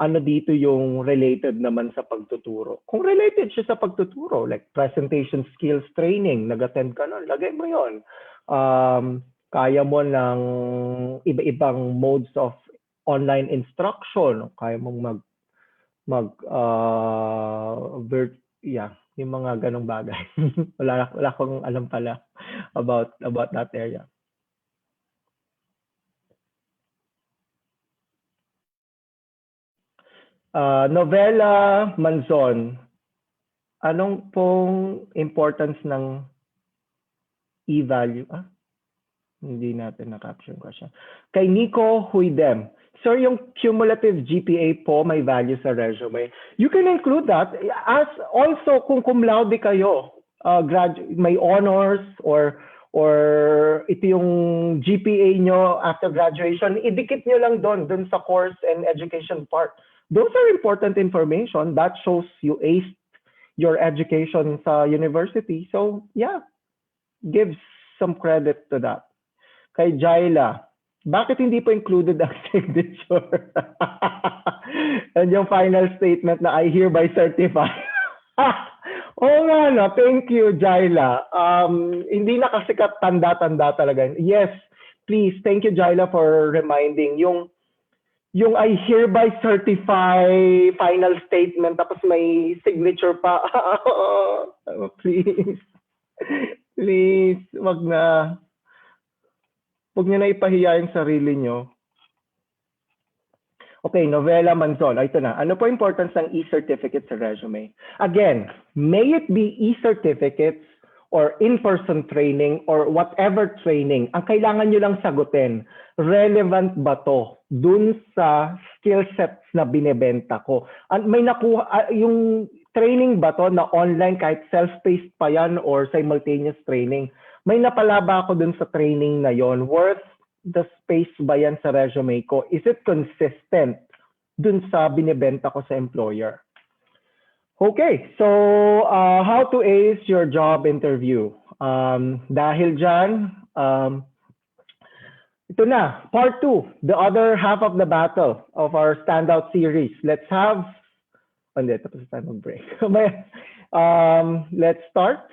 Ano dito yung related naman sa pagtuturo? Kung related siya sa pagtuturo, like presentation skills training, nag-attend ka nun, lagay mo yon. Kaya mo ng iba-ibang modes of online instruction, kaya mong yung mga ganong bagay. wala akong alam pala about that area. Novela Manzon, anong pong importance ng e-value? Hindi natin na-capture yung question. Kay Nico Huidem, sir, yung cumulative GPA po may value sa resume. You can include that. As also, kung cum laude kayo, may honors or ito yung GPA nyo after graduation, idikit nyo lang doon sa course and education part. Those are important information. That shows you aced your education sa university. So, yeah, gives some credit to that. Kay Jaila, bakit hindi po included ang signature? And yung final statement na I hereby certify. Oo nga, no? Thank you, Jaila. Hindi na kasi tanda-tanda talaga. Yes, please, thank you, Jaila, for reminding. Yung I hereby certify final statement tapos may signature pa. Please. Please, wag na. Huwag niyo na ipahiya yung sarili niyo. Okay, Novela Manzon. Ito na. Ano po importance ng e-certificate sa resume? Again, may it be e-certificates or in-person training or whatever training, ang kailangan nyo lang sagutin, relevant ba to dun sa skill sets na binebenta ko? May nakuha, yung training ba to na online kahit self-paced pa yan or simultaneous training? May napalaba ako dun sa training na yon, worth the space ba yan sa resume ko? Is it consistent dun sa binibenta ko sa employer? Okay, so how to ace your job interview? Dahil dyan, ito na, part 2, the other half of the battle of our standout series. Let's have, tapos tayo mag-break. Let's start.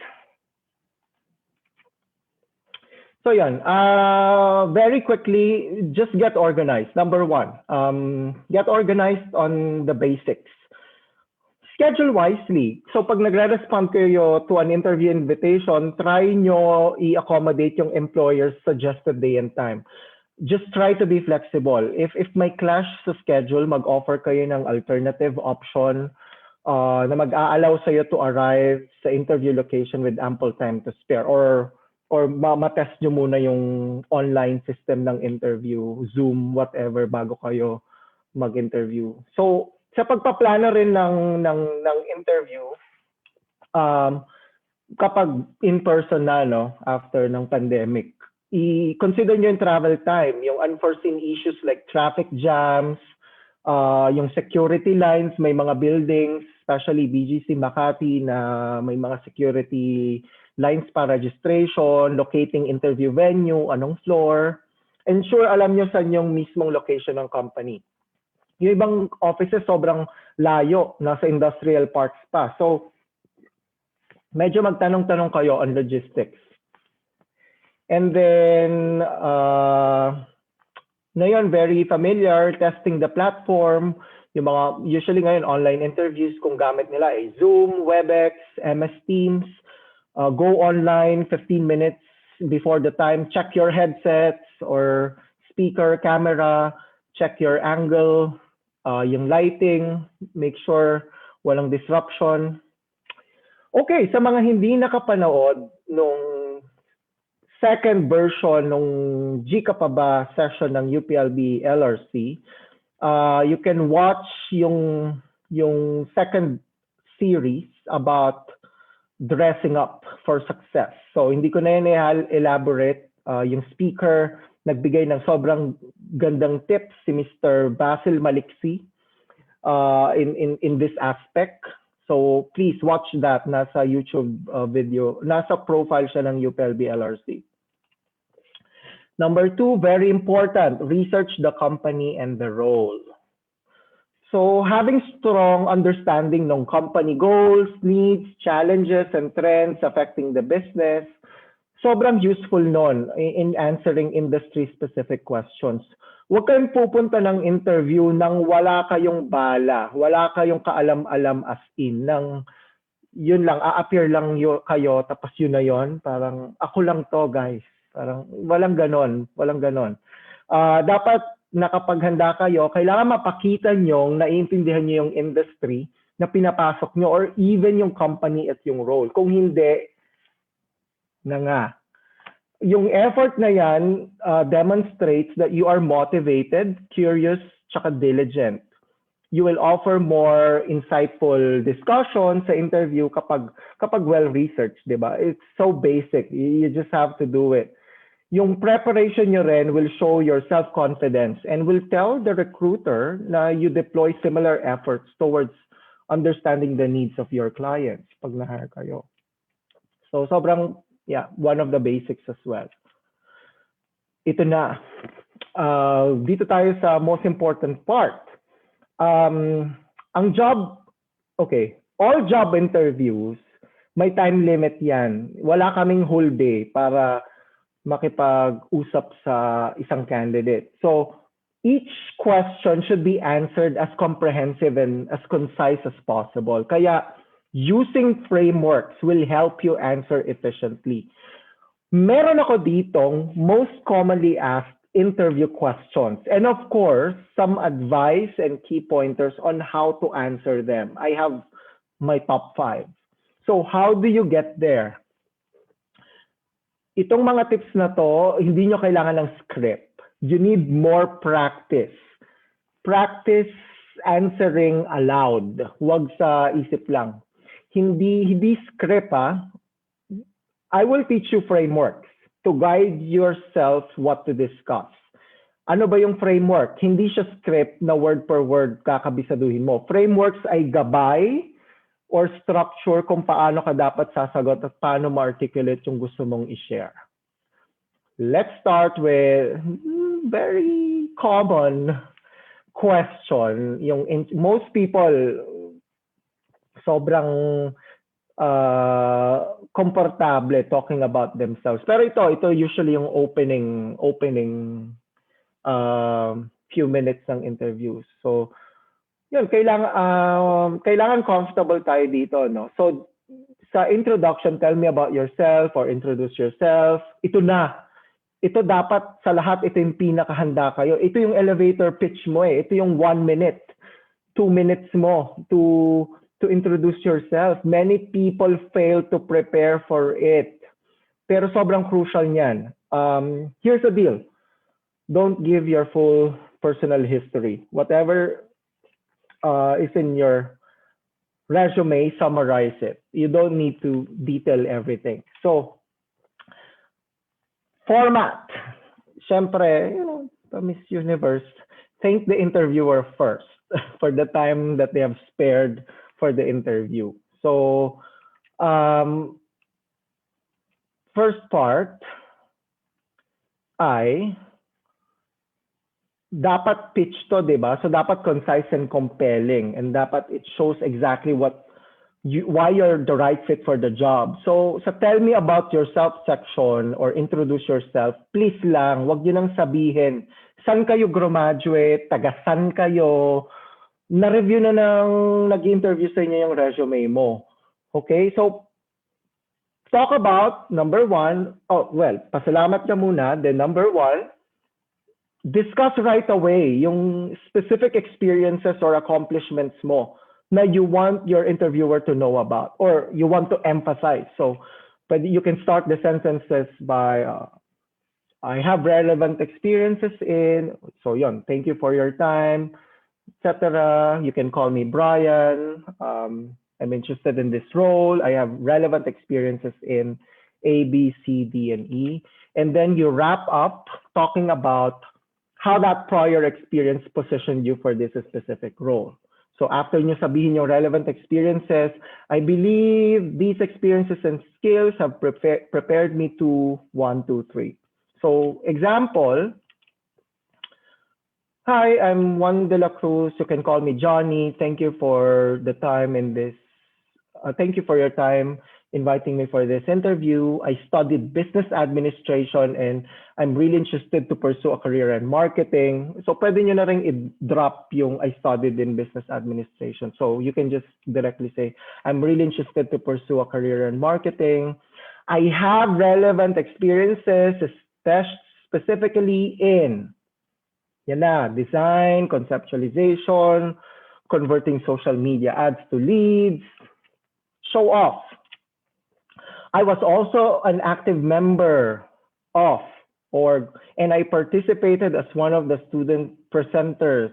So yan, very quickly, just get organized. Number 1, get organized on the basics. Schedule wisely. So pag nagre-respond kayo to an interview invitation, try nyo i-accommodate yung employer's suggested day and time. Just try to be flexible. If may clash sa schedule, mag-offer kayo ng alternative option na mag-a-allow sa'yo to arrive sa interview location with ample time to spare, or matest nyo muna yung online system ng interview, Zoom, whatever, bago kayo mag-interview. So, sa pagpaplano rin ng interview, kapag in-person na, no, after ng pandemic, i-consider nyo yung travel time, yung unforeseen issues like traffic jams, yung security lines, may mga buildings, especially BGC Makati na may mga security lines pa, registration, locating interview venue, anong floor. Ensure alam nyo saan yung mismong location ng company. Yung ibang offices sobrang layo, nasa industrial parks pa. So, medyo magtanong-tanong kayo on logistics. And then, ngayon, very familiar, testing the platform. Yung mga, usually ngayon, online interviews, kung gamit nila ay Zoom, Webex, MS Teams. Go online 15 minutes before the time. Check your headsets or speaker, camera. Check your angle, yung lighting. Make sure walang disruption. Okay, sa mga hindi nakapanood nung second version nung GKPB session ng UPLB LRC, you can watch yung second series about dressing up for success. So hindi ko na yan elaborate. Yung speaker nagbigay ng sobrang gandang tips, si Mr. Basil Maliksi, in this aspect. So please watch that. Nasa YouTube video. Nasa profile siya ng UPLB LRC. Number 2, very important, research the company and the role. So having strong understanding ng company goals, needs, challenges, and trends affecting the business, sobrang useful nun in answering industry-specific questions. Huwag kayong pupunta ng interview nang wala kayong bala, wala kayong kaalam-alam as in, nang yun lang, a-appear lang kayo, tapos yun na yun, parang ako lang to guys. Parang walang ganon, walang ganon. Dapat nakapaghanda kayo, kailangan mapakita nyo, naiintindihan nyo yung industry na pinapasok nyo or even yung company at yung role. Kung hindi, na nga. Yung effort na yan demonstrates that you are motivated, curious, tsaka diligent. You will offer more insightful discussion sa interview kapag well-researched, di ba? It's so basic. You just have to do it. Yung preparation nyo rin will show your self-confidence and will tell the recruiter na you deploy similar efforts towards understanding the needs of your clients pag na-hire kayo. So sobrang, one of the basics as well. Ito na. Dito tayo sa most important part. Ang job, all job interviews, may time limit yan. Wala kaming whole day para makipag-usap sa isang candidate. So, each question should be answered as comprehensive and as concise as possible. Kaya, using frameworks will help you answer efficiently. Meron ako ditong most commonly asked interview questions. And of course, some advice and key pointers on how to answer them. I have my top 5. So how do you get there? Itong mga tips na to, hindi nyo kailangan ng script. You need more practice. Practice answering aloud. Huwag sa isip lang. Hindi script I will teach you frameworks to guide yourself what to discuss. Ano ba yung framework? Hindi siya script na word per word kakabisaduhin mo. Frameworks ay gabay or structure kung paano ka dapat sasagot at paano ma-articulate yung gusto mong i-share. Let's start with very common question. Most people sobrang komportable talking about themselves. Pero ito usually yung opening few minutes ng interviews. So, yun, kailangan comfortable tayo dito, no? So, sa introduction, tell me about yourself or introduce yourself. Ito dapat sa lahat, ito yung pinakahanda kayo. Ito yung elevator pitch mo eh. Ito yung 1 minute, 2 minutes mo to introduce yourself. Many people fail to prepare for it. Pero sobrang crucial niyan. Here's the deal. Don't give your full personal history. Whatever is in your resume, summarize it. You don't need to detail everything. So, format. Siyempre, the Miss Universe, thank the interviewer first for the time that they have spared for the interview. So, first part ay dapat pitch to, di ba? So, dapat concise and compelling, and dapat it shows exactly why you're the right fit for the job. So, sa tell me about yourself section or introduce yourself, please lang, wag yun nang sabihin, saan kayo graduate, taga saan kayo, na-review na ng nag-interview sa inyo yung resume mo. Okay? So, talk about number 1. Pasalamat ka muna. Then number 1, discuss right away yung specific experiences or accomplishments mo na you want your interviewer to know about or you want to emphasize. So, you can start the sentences by, I have relevant experiences in, so yun, thank you for your time, etc. You can call me Brian. I'm interested in this role. I have relevant experiences in A, B, C, D, and E. And then you wrap up talking about how that prior experience positioned you for this specific role. So after nyo sabihin yung relevant experiences, I believe these experiences and skills have prepared me to 1, 2, 3. So example, hi, I'm Juan de la Cruz. You can call me Johnny. Thank you for the time in this. Thank you for your time inviting me for this interview. I studied business administration and I'm really interested to pursue a career in marketing. So pwede nyo na rin i-drop yung I studied in business administration. So you can just directly say, I'm really interested to pursue a career in marketing. I have relevant experiences, specifically in design, conceptualization, converting social media ads to leads, show off. I was also an active member of org, and I participated as one of the student presenters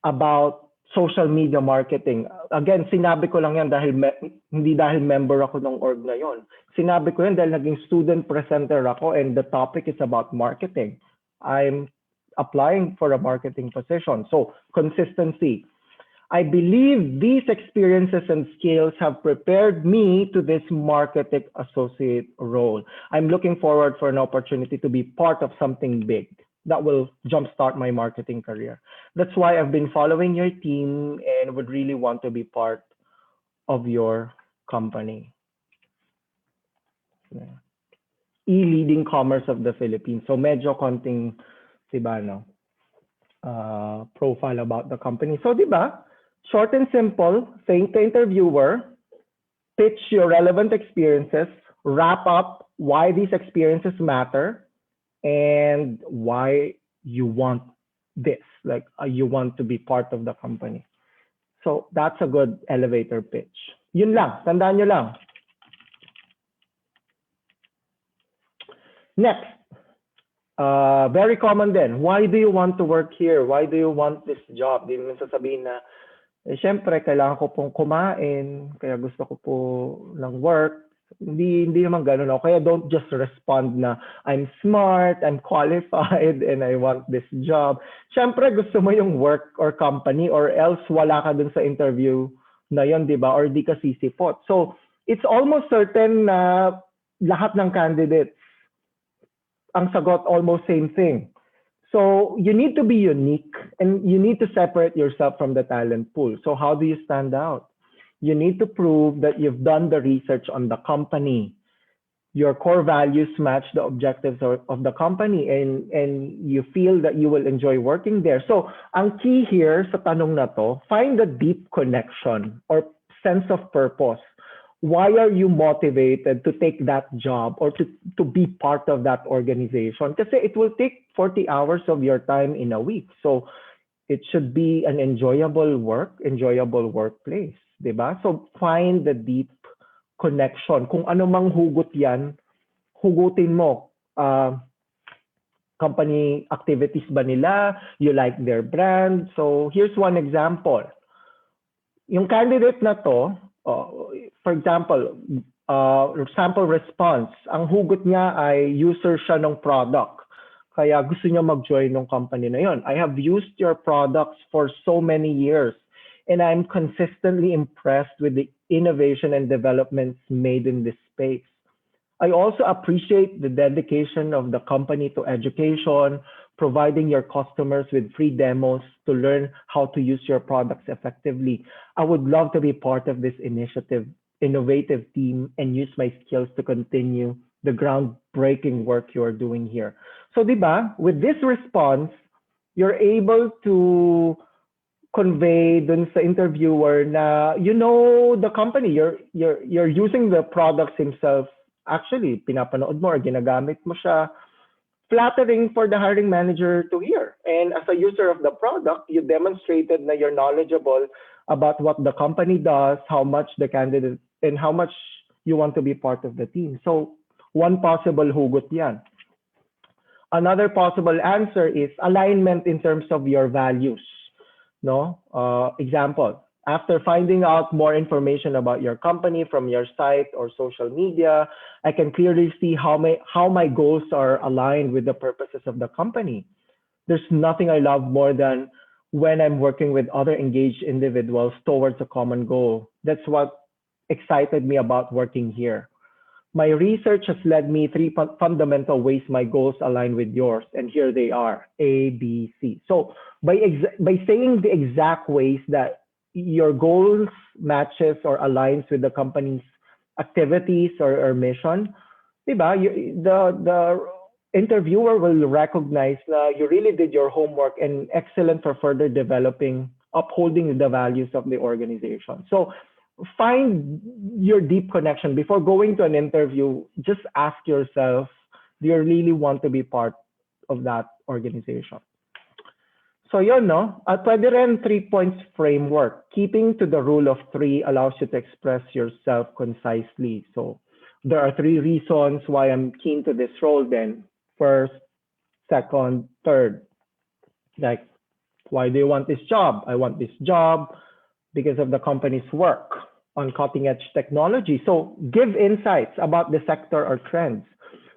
about social media marketing. Again, sinabi ko lang yan dahil hindi dahil member ako ng org na yon. Sinabi ko yan dahil naging student presenter ako and the topic is about marketing. I'm applying for a marketing position. So, consistency. I believe these experiences and skills have prepared me to this marketing associate role. I'm looking forward for an opportunity to be part of something big that will jumpstart my marketing career. That's why I've been following your team and would really want to be part of your company. Yeah. E-leading commerce of the Philippines. So medyo konting, diba, no? Profile about the company. So diba, short and simple, thank the interviewer, pitch your relevant experiences, wrap up why these experiences matter, and why you want this, like you want to be part of the company. So that's a good elevator pitch. Yun lang, tandaan nyo lang. Next, very common din. Why do you want to work here? Why do you want this job? Di naman sasabihin na, syempre, kailangan ko pong kumain, kaya gusto ko po ng work. Hindi naman ganun ako. Kaya don't just respond na, I'm smart, I'm qualified, and I want this job. Syempre, gusto mo yung work or company or else wala ka dun sa interview na yun, di ba? Or di ka sisipot. So, it's almost certain na lahat ng candidates ang sagot almost same thing. So you need to be unique and you need to separate yourself from the talent pool. So how do you stand out? You need to prove that you've done the research on the company. Your core values match the objectives of the company and you feel that you will enjoy working there. So ang key here sa tanong na to, find a deep connection or sense of purpose. Why are you motivated to take that job or to be part of that organization? Kasi it will take 40 hours of your time in a week. So it should be an enjoyable workplace, diba? So find the deep connection. Kung ano mang hugot yan, hugutin mo. Company activities ba nila? You like their brand? So here's one example. Yung candidate na to, for example, sample response, ang hugot niya ay user siya ng product. Kaya gusto niya mag-join ng company na yon. I have used your products for so many years and I'm consistently impressed with the innovation and developments made in this space. I also appreciate the dedication of the company to education, providing your customers with free demos to learn how to use your products effectively. I would love to be part of this innovative team and use my skills to continue the groundbreaking work you are doing here. So, diba, with this response, you're able to convey dun sa interviewer na you know the company, you're using the products himself. Actually, pinapanood mo or ginagamit mo siya. Flattering for the hiring manager to hear. And as a user of the product, you demonstrated that you're knowledgeable about what the company does, how much the candidate, and how much you want to be part of the team. So one possible hugot yan. Another possible answer is alignment in terms of your values. No? Example, after finding out more information about your company from your site or social media, I can clearly see how my goals are aligned with the purposes of the company. There's nothing I love more than when I'm working with other engaged individuals towards a common goal. That's what excited me about working here. My research has led me 3 fundamental ways my goals align with yours, and here they are, A, B, C. So by saying the exact ways that your goals matches or aligns with the company's activities or mission, diba? The interviewer will recognize that you really did your homework and excellent for further developing, upholding the values of the organization. So find your deep connection. Before going to an interview, just ask yourself, do you really want to be part of that organization? So yun, no? Pwede rin 3 points framework. Keeping to the rule of 3 allows you to express yourself concisely. So there are 3 reasons why I'm keen to this role then. First, second, third. Like, why do you want this job? I want this job because of the company's work on cutting edge technology. So give insights about the sector or trends.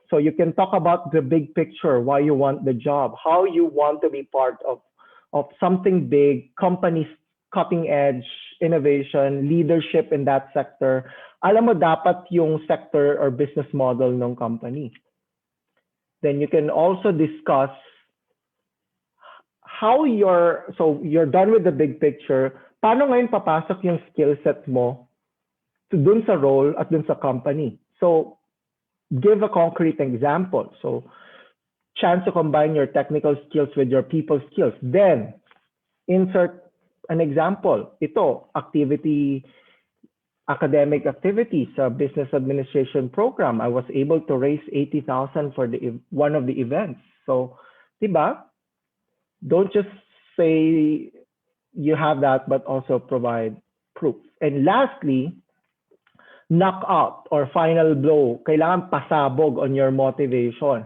So you can talk about the big picture, why you want the job, how you want to be part of something big, companies cutting edge, innovation, leadership in that sector. Alam mo dapat yung sector or business model ng company. Then you can also discuss how you're done with the big picture. Paano ngayon papasok yung skill set mo to dun sa role at dun sa company? So give a concrete example. So chance to combine your technical skills with your people skills. Then insert an example. Ito, academic activities, a business administration program. I was able to raise 80,000 for one of the events. So, diba? Don't just say you have that, but also provide proof. And lastly, knockout or final blow. Kailangan pasabog on your motivation.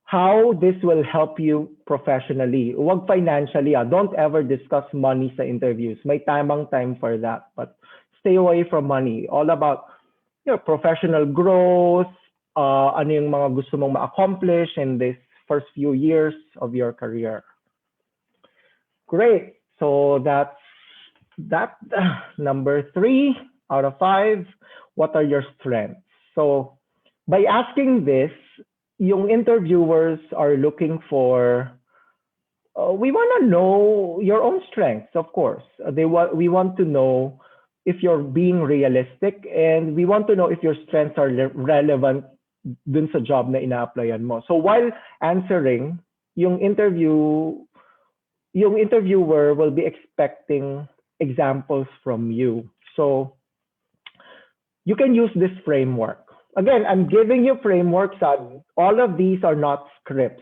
How this will help you professionally. Huwag financially. Don't ever discuss money sa interviews. May tamang time for that. But stay away from money. All about professional growth, ano yung mga gusto mong ma-accomplish in this first few years of your career. Great. So that's number 3 out of 5. What are your strengths? So by asking this, yung interviewers are looking for, we want to know your own strengths, of course. We want to know if you're being realistic, and we want to know if your strengths are relevant dun sa job na ina-applyan mo. So while answering, yung interviewer will be expecting examples from you. So you can use this framework. Again, I'm giving you frameworks. All of these are not scripts.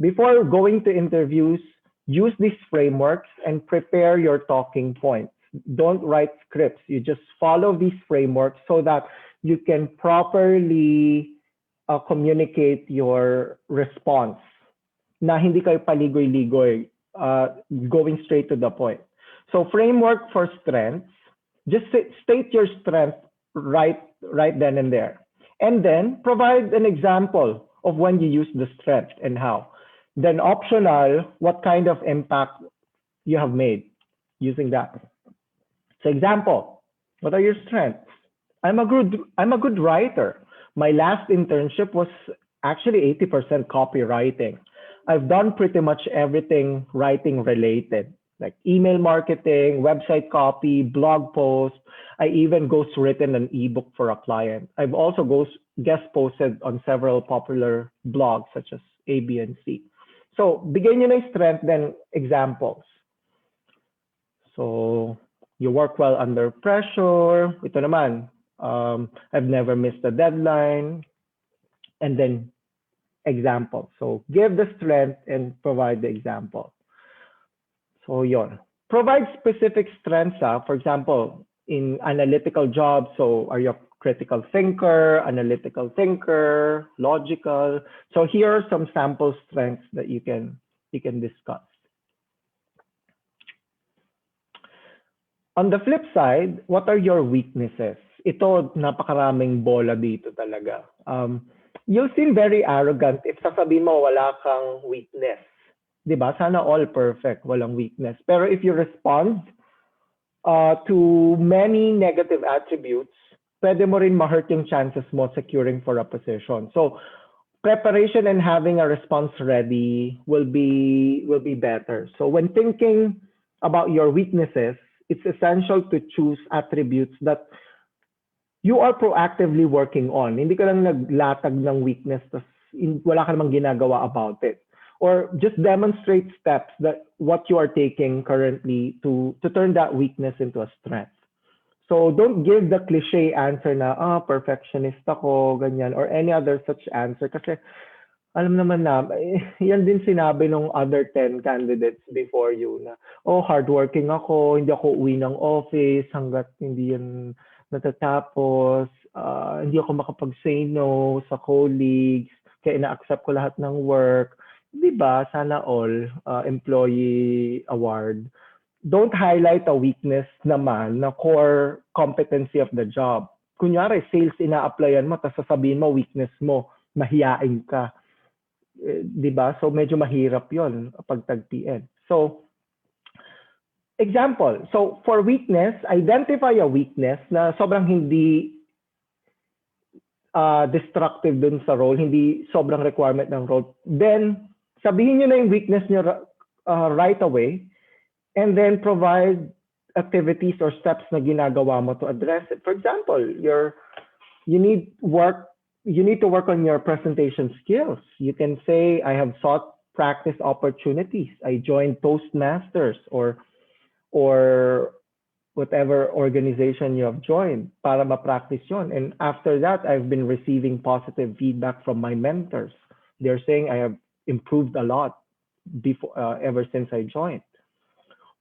Before going to interviews, use these frameworks and prepare your talking points. Don't write scripts. You just follow these frameworks so that you can properly communicate your response. Na hindi kayo paligoy-ligoy, going straight to the point. So framework for strengths, just state your strength right then and there. And then provide an example of when you use the strength and how. Then optional, what kind of impact you have made using that. So example, what are your strengths? I'm a good writer. My last internship was actually 80% copywriting. I've done pretty much everything writing related, like email marketing, website copy, blog posts. I even ghostwritten an ebook for a client. I've also guest posted on several popular blogs such as A, B, and C. So bigyan nyo ng strength, then examples. So you work well under pressure. Ito naman, I've never missed a deadline. And then example. So give the strength and provide the example. So yon. Provide specific strengths. For example, in analytical jobs, so are you a critical thinker, analytical thinker, logical? So here are some sample strengths that you can discuss. On the flip side, what are your weaknesses? Ito, napakaraming bola dito talaga. You'll seem very arrogant if sasabihin mo wala kang weakness. Diba? Sana all perfect, walang weakness. Pero if you respond to many negative attributes, pwede mo rin ma-hurt yung chances mo securing for a position. So preparation and having a response ready will be better. So when thinking about your weaknesses, it's essential to choose attributes that you are proactively working on. Hindi ka lang naglatag ng weakness, tas wala ka namang ginagawa about it. Or just demonstrate steps that what you are taking currently to turn that weakness into a strength. So don't give the cliche answer na, perfectionist ako, ganyan, or any other such answer. Kasi alam naman na, yan din sinabi ng other 10 candidates before you na, hardworking ako, hindi ako uwi ng office hanggat hindi yan natatapos. hindi ako makapag-say no sa colleagues, kaya ina-accept ko lahat ng work. Di ba? Sana all, employee award. Don't highlight a weakness naman na core competency of the job. Kunyari, sales ina-applyan mo, tapos sasabihin mo, weakness mo, mahiyain ka. Di ba? So, medyo mahirap yon pagtagpiin. So, example. So, for weakness, identify a weakness na sobrang hindi destructive dun sa role, hindi sobrang requirement ng role. Then, sabihin nyo na yung weakness nyo right away, and then provide activities or steps na ginagawa mo to address it. For example, you need to work on your presentation skills. You can say, I have sought practice opportunities. I joined Toastmasters or whatever organization you have joined para ma-practice yon. And after that, I've been receiving positive feedback from my mentors. They're saying I have improved a lot ever since I joined.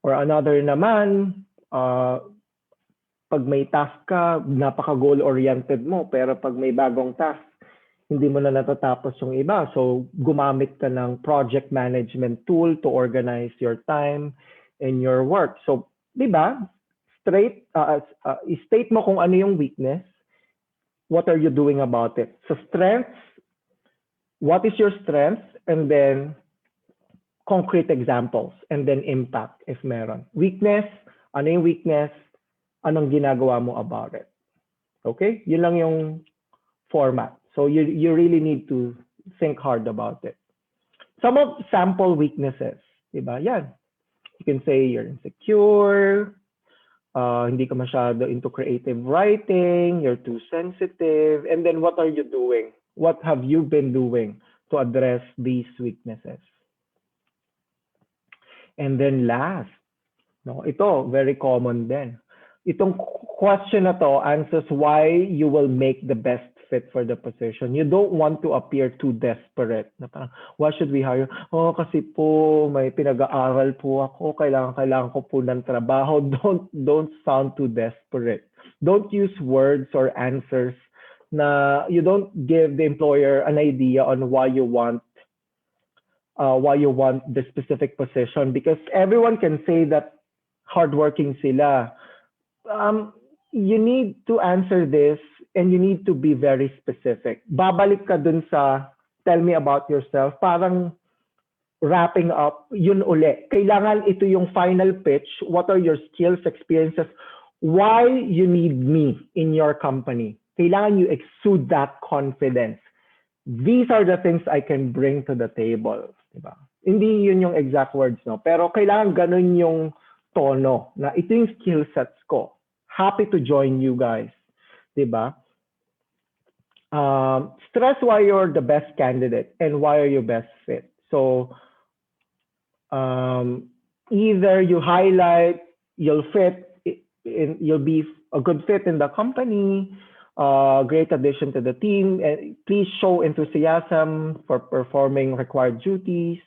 Or another naman, pag may task ka, napaka-goal-oriented mo, pero pag may bagong task, hindi mo na natatapos yung iba. So, gumamit ka ng project management tool to organize your time and your work. So, di ba? State mo kung ano yung weakness, what are you doing about it. So, strengths, what is your strength, and then concrete examples, and then impact if meron. Weakness, ano yung weakness, anong ginagawa mo about it. Okay? Yun lang yung format. So you really need to think hard about it. Some of sample weaknesses, diba? Yan. You can say you're insecure, hindi ka masyado into creative writing, you're too sensitive, and then what are you doing? What have you been doing to address these weaknesses? And then last, no, ito, very common din. Itong question na to answers why you will make the best fit for the position. You don't want to appear too desperate. Na parang, why should we hire? Oh, kasi po may pinag-aaral po ako, kailangan ko po ng trabaho. Don't sound too desperate. Don't use words or answers na you don't give the employer an idea on why you want the specific position, because everyone can say that hardworking sila. You need to answer this and you need to be very specific. Babalik ka dun sa tell me about yourself, parang wrapping up, yun uli. Kailangan ito yung final pitch. What are your skills, experiences? Why you need me in your company? Kailangan you exude that confidence. These are the things I can bring to the table. Diba? Hindi yun yung exact words, no? Pero kailangan ganun yung tono na ito yung skill sets ko. Happy to join you guys. Diba? Stress why you're the best candidate and why are you best fit. So, either you highlight, you'll be a good fit in the company, great addition to the team, and please show enthusiasm for performing required duties.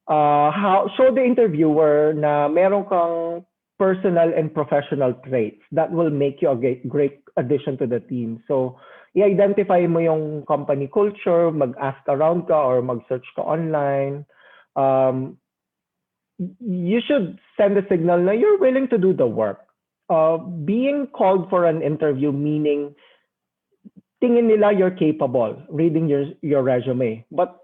Show the interviewer na meron kang personal and professional traits that will make you a great addition to the team. So, i-identify mo yung company culture, mag-ask around ka or mag-search ka online. You should send a signal na you're willing to do the work. Being called for an interview meaning tingin nila you're capable, reading your resume. But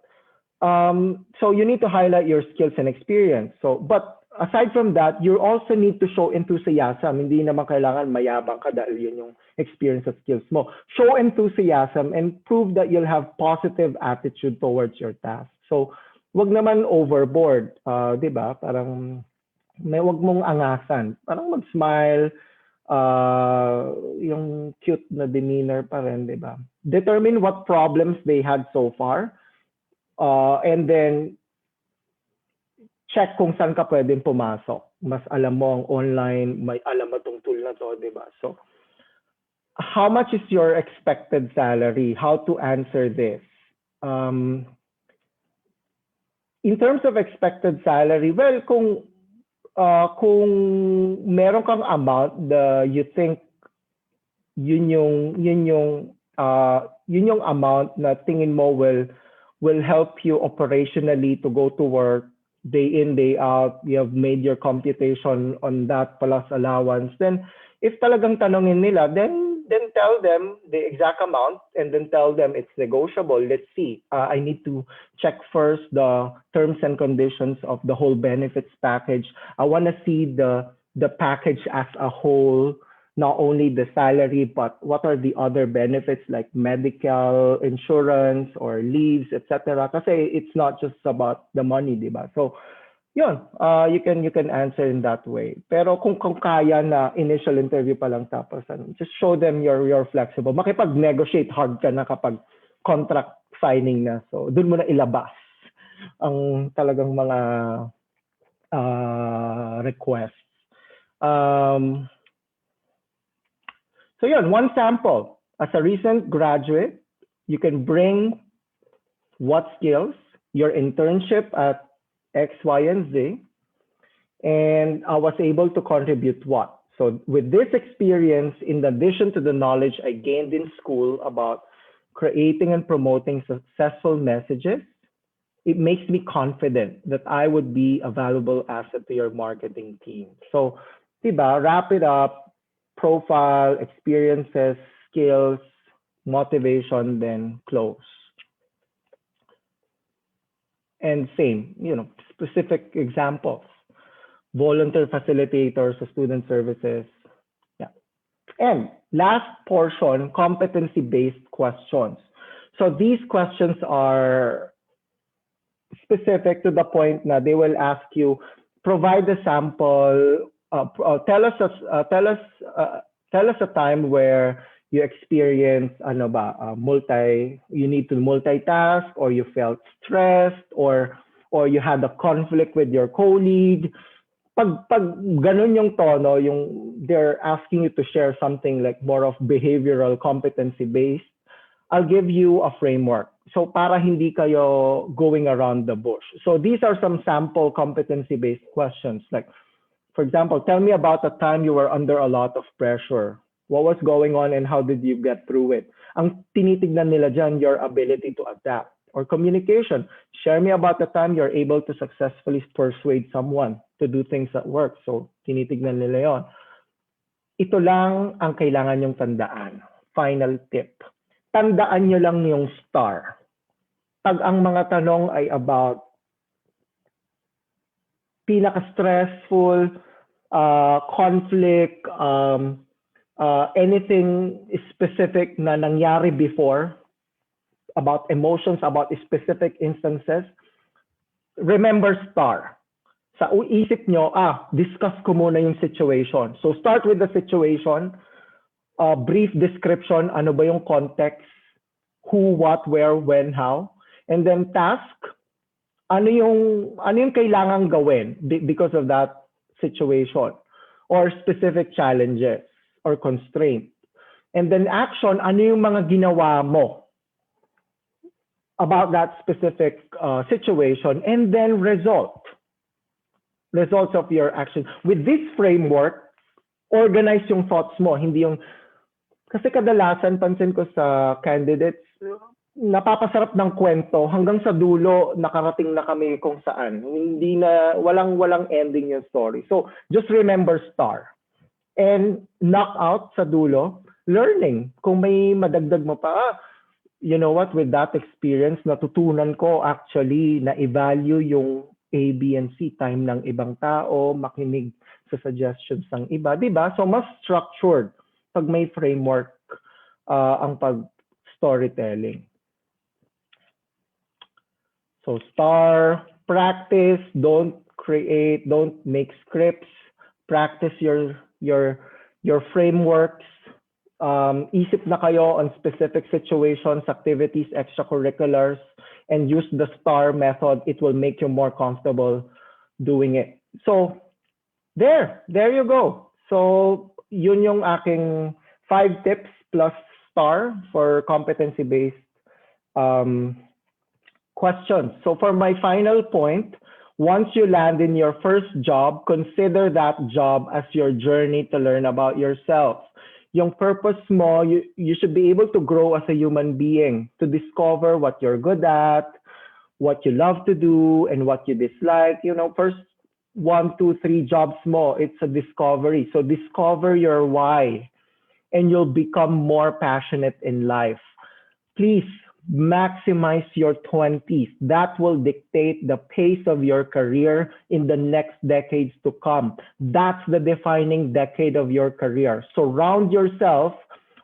so you need to highlight your skills and experience. So, but aside from that, you also need to show enthusiasm. Hindi naman kailangan mayabang ka dahil yun yung experience at skills mo. Show enthusiasm and prove that you'll have positive attitude towards your task. So, wag naman overboard, 'di ba? Parang wag mong angasan. Parang mag-smile, yung cute na demeanor pa rin, 'di ba? Determine what problems they had so far. And then check kung saan ka pwedeng pumasok. Mas alam mo ang online, may alam mo tong tool na to, di ba? So, how much is your expected salary? How to answer this? In terms of expected salary, well, kung meron kang amount that you think yun yung amount na tingin mo will help you operationally to go to work day in, day out. You have made your computation on that plus allowance. Then if talagang tanongin nila, then tell them the exact amount and then tell them it's negotiable. Let's see. I need to check first the terms and conditions of the whole benefits package. I want to see the package as a whole, not only the salary, but what are the other benefits like medical insurance or leaves, etc. Kasi it's not just about the money, di ba? So, yun, you can answer in that way. Pero kung kaya na initial interview pa lang tapos just show them you're flexible. Makipag-negotiate hard ka na kapag contract signing na. So, dun mo na ilabas ang talagang mga requests. So yun, one sample. As a recent graduate, you can bring what skills, your internship at X, Y, and Z, and I was able to contribute what? So with this experience, in addition to the knowledge I gained in school about creating and promoting successful messages, it makes me confident that I would be a valuable asset to your marketing team. So, diba, wrap it up. Profile, experiences, skills, motivation, then close. And same, specific examples. Volunteer facilitators, student services. Yeah. And last portion, competency-based questions. So these questions are specific to the point na they will ask you, provide a sample, tell us a time where you experienced you need to multitask, or you felt stressed, or you had a conflict with your colleague. Pag ganun yung tono, they're asking you to share something like more of behavioral competency based, I'll give you a framework. So para hindi kayo going around the bush. So these are some sample competency based questions. Like, for example, tell me about a time you were under a lot of pressure. What was going on and how did you get through it? Ang tinitignan nila dyan, your ability to adapt. Or communication. Share me about the time you're able to successfully persuade someone to do things at work. So tinitignan nila yon. Ito lang ang kailangan yung tandaan. Final tip. Tandaan nyo lang yung star. Pag ang mga tanong ay about pinaka-stressful, conflict, anything specific na nangyari before, about emotions, about specific instances, remember star. Sa isip nyo, discuss ko muna yung situation. So start with the situation, brief description, ano ba yung context, who, what, where, when, how, and then task, ano yung kailangang gawin because of that situation, or specific challenges or constraint. And then action, ano yung mga ginawa mo about that specific situation, and then results of your action. With this framework, organize yung thoughts mo, hindi yung, kasi kadalasan pansin ko sa candidates, napapasarap ng kwento hanggang sa dulo nakarating na kami kung saan. Hindi na walang ending yung story. So just remember star. And knock out sa dulo, learning. Kung may madagdag mo pa, you know what, with that experience, natutunan ko actually na i-value yung A, B, and C, time ng ibang tao, makinig sa suggestions ng iba, di ba? So mas structured pag may framework ang pag-storytelling. So star, practice, don't make scripts, practice your frameworks, isip na kayo on specific situations, activities, extracurriculars, and use the STAR method. It will make you more comfortable doing it. So there you go. So yun yung aking 5 tips plus STAR for competency-based questions. So for my final point, once you land in your first job, consider that job as your journey to learn about yourself. yung purpose mo, you should be able to grow as a human being, to discover what you're good at, what you love to do, and what you dislike. You know, first 1, 2, 3 jobs mo, it's a discovery. So discover your why, and you'll become more passionate in life. Please maximize your 20s. That will dictate the pace of your career in the next decades to come. That's the defining decade of your career. Surround yourself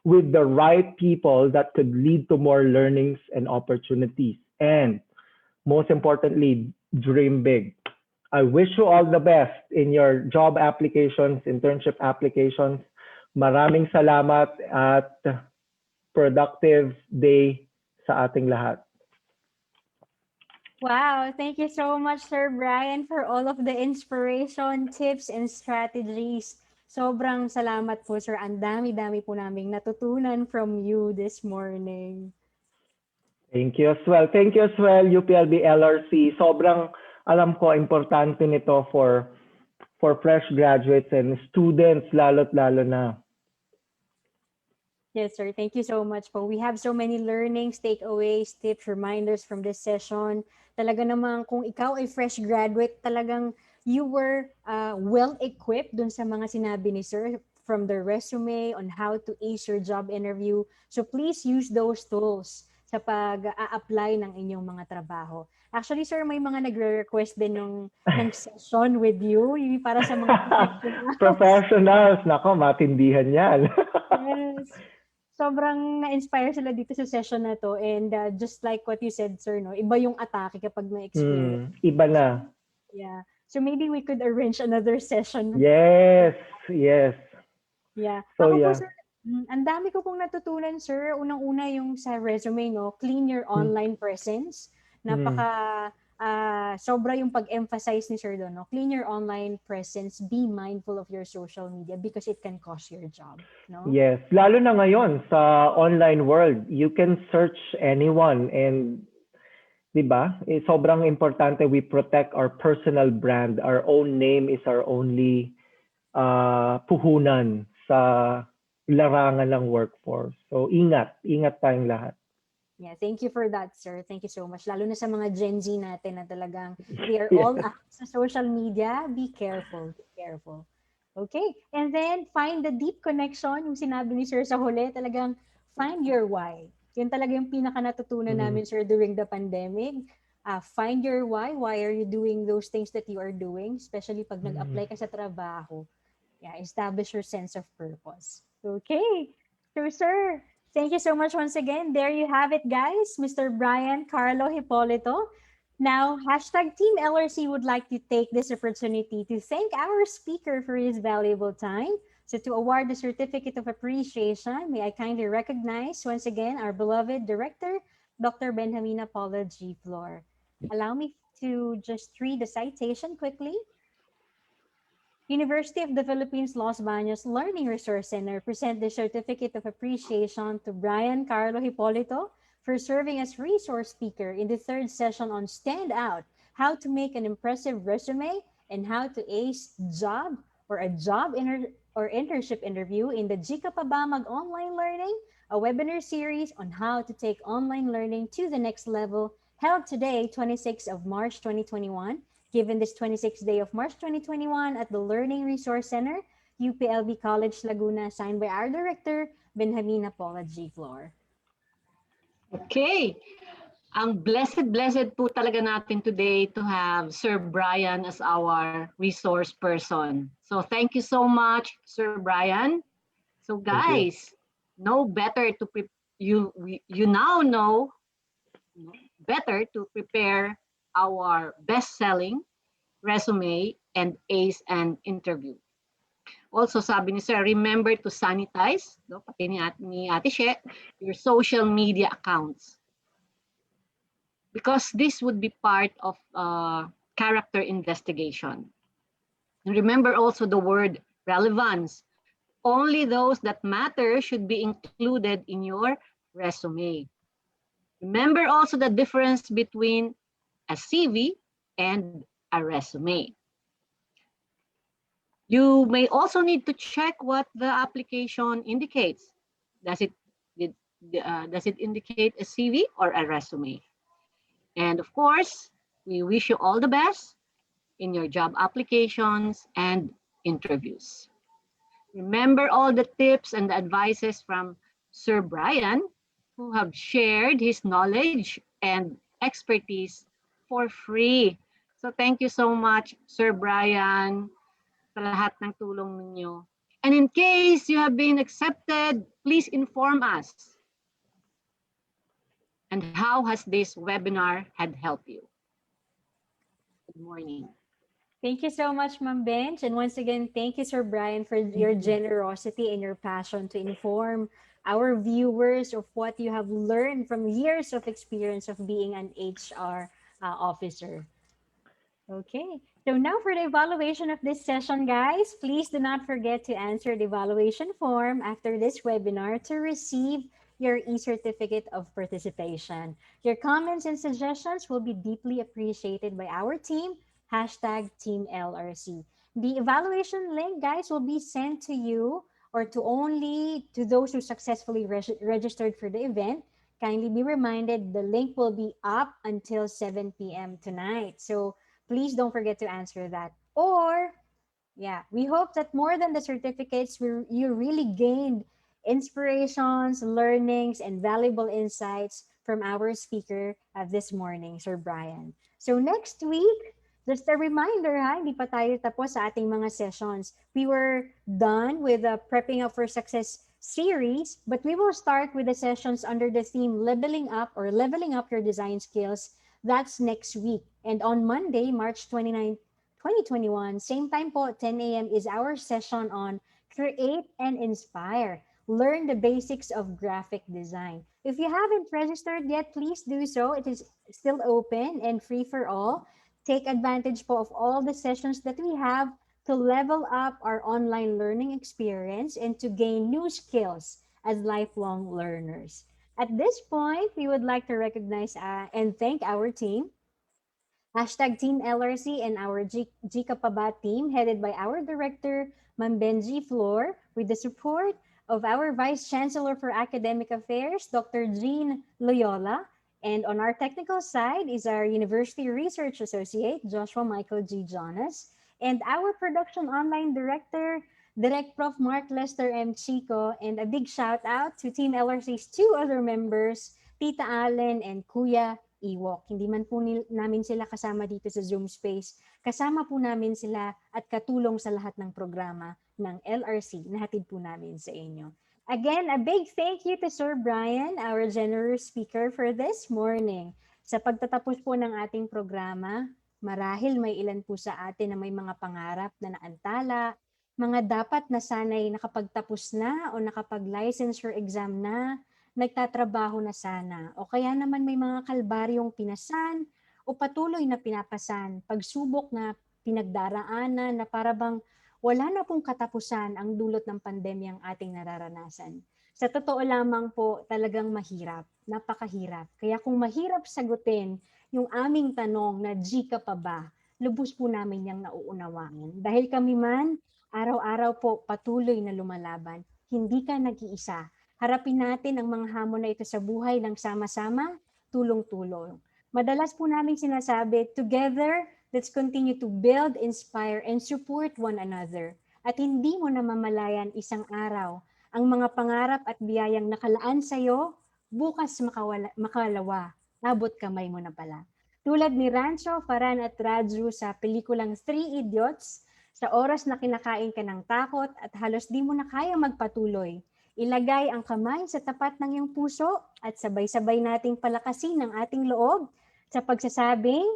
with the right people that could lead to more learnings and opportunities. And most importantly, dream big. I wish you all the best in your job applications, internship applications. Maraming salamat at productive day sa ating lahat. Wow, thank you so much, Sir Brian, for all of the inspiration, tips, and strategies. Sobrang salamat po, sir. Ang dami-dami po naming natutunan from you this morning. Thank you as well. Thank you as well, UPLB LRC. Sobrang alam ko importante nito for fresh graduates and students, lalo't lalo na. Yes, sir. Thank you so much po. We have so many learnings, takeaways, tips, reminders from this session. Talaga namang kung ikaw ay fresh graduate, talagang you were well-equipped dun sa mga sinabi ni sir from the resume on how to ace your job interview. So please use those tools sa pag-a-apply ng inyong mga trabaho. Actually, sir, may mga nagre-request din ng session with you para sa mga professionals. Professionals, nako, matindihan yan. Yes. Sobrang na-inspire sila dito sa session na to, and just like what you said, sir, no, iba yung atake kapag may experience. Iba na. Yeah. So maybe we could arrange another session. Yes. Yeah. So Ako po, yeah. sir, ang dami ko pong natutunan, sir. Unang-una yung sa resume, no, clean your online presence. Sobra yung pag-emphasize ni sir doon, no? Clean your online presence, be mindful of your social media because it can cost your job, no? Yes, lalo na ngayon sa online world, you can search anyone, and 'di ba? Sobrang importante we protect our personal brand. Our own name is our only puhunan sa larangan ng workforce. So ingat tayong lahat. Yeah, thank you for that, sir. Thank you so much. Lalo na sa mga Gen Z natin na talagang they are all up sa social media. Be careful. Okay. And then, find the deep connection. Yung sinabi ni sir sa huli, talagang find your why. Yun talaga yung pinaka natutunan namin, sir, during the pandemic. Find your why. Why are you doing those things that you are doing? Especially pag nag-apply ka sa trabaho. Yeah, establish your sense of purpose. Okay. So, sir, thank you so much once again. There you have it, guys. Mr. Brian Carlo Hipolito. Now, #Team LRC would like to take this opportunity to thank our speaker for his valuable time. So to award the Certificate of Appreciation, may I kindly recognize once again our beloved Director, Dr. Benjamina Paula G. Flor. Allow me to just read the citation quickly. University of the Philippines Los Baños Learning Resource Center present the Certificate of Appreciation to Brian Carlo Hipolito for serving as resource speaker in the 3rd session on Stand Out, How to Make an Impressive Resume and How to Ace Job or a Job or Internship Interview in the GKPB Online Learning, a webinar series on how to take online learning to the next level, held today, 26th of March 2021, given this 26th day of March 2021 at the Learning Resource Center, UPLB College Laguna, signed by our director, Benjamina Paula G. Flor. Okay. Ang blessed po talaga natin today to have Sir Brian as our resource person. So thank you so much, Sir Brian. So guys, know better to you now know better to prepare our best-selling resume and ace an interview. Also, sabi ni Sir, remember to sanitize, no, pati ni Ate She, your social media accounts. Because this would be part of character investigation. And remember also the word relevance. Only those that matter should be included in your resume. Remember also the difference between a CV and a resume. You may also need to check what the application indicates. Does it does it indicate a CV or a resume? And of course, we wish you all the best in your job applications and interviews. Remember all the tips and the advices from Sir Brian, who have shared his knowledge and expertise for free. So thank you so much, Sir Brian, sa lahat ng tulong ninyo. And in case you have been accepted, please inform us. And how has this webinar had helped you? Good morning. Thank you so much, Ma'am Bench. And once again, thank you, Sir Brian, for your generosity and your passion to inform our viewers of what you have learned from years of experience of being an HR officer. Okay, so now for the evaluation of this session, guys, please do not forget to answer the evaluation form after this webinar to receive your e-certificate of participation. Your comments and suggestions will be deeply appreciated by our team, #TeamLRC. The evaluation link, guys, will be sent to you or to those who successfully registered for the event. Kindly be reminded the link will be up until 7 p.m. tonight. So please don't forget to answer that. Or, yeah, we hope that more than the certificates, you really gained inspirations, learnings, and valuable insights from our speaker this morning, Sir Brian. So next week, just a reminder, hindi pa tayo tapos sa ating mga sessions. We were done with the Prepping Up for Success series, but we will start with the sessions under the theme Leveling Up or Leveling Up Your Design Skills. That's next week. And on Monday, March 29, 2021, same time po, 10 a.m. is our session on Create and Inspire. Learn the basics of graphic design. If you haven't registered yet, please do so. It is still open and free for all. Take advantage po of all the sessions that we have to level up our online learning experience and to gain new skills as lifelong learners. At this point, we would like to recognize and thank our team, #Team LRC, and our GKPB team headed by our director, Ma'am Benji Flor, with the support of our Vice Chancellor for Academic Affairs, Dr. Jean Loyola. And on our technical side is our University Research Associate, Joshua Michael G. Jonas, and our production online director, Direct Prof. Mark Lester M. Chico, and a big shout out to Team LRC's two other members, Tita Allen and Kuya Iwok. Hindi man po namin sila kasama dito sa Zoom space. Kasama po namin sila at katulong sa lahat ng programa ng LRC na hatid po namin sa inyo. Again, a big thank you to Sir Brian, our generous speaker for this morning. Sa pagtatapos po ng ating programa, marahil may ilan po sa atin na may mga pangarap na naantala, mga dapat na sanay nakapagtapos na o nakapag-licensure exam na, nagtatrabaho na sana, o kaya naman may mga kalbaryong pinasan o patuloy na pinapasan, pagsubok na pinagdaraanan na para bang wala na pong katapusan ang dulot ng pandemyang ating nararanasan. Sa totoo lamang po, talagang mahirap, napakahirap. Kaya kung mahirap sagutin yung aming tanong na Gika pa ba, lubos po namin yung nauunawaan. Dahil kami man, araw-araw po patuloy na lumalaban. Hindi ka nag-iisa. Harapin natin ang mga hamon na ito sa buhay ng sama-sama, tulong-tulong. Madalas po namin sinasabi, together, let's continue to build, inspire, and support one another. At hindi mo namamalayan isang araw ang mga pangarap at biyayang nakalaan sa'yo, bukas makalawa, abot kamay mo na pala. Tulad ni Rancho, Farhan at Raju sa pelikulang Three Idiots, sa oras na kinakain ka ng takot at halos di mo na kaya magpatuloy, ilagay ang kamay sa tapat ng iyong puso at sabay-sabay nating palakasin ang ating loob sa pagsasabing,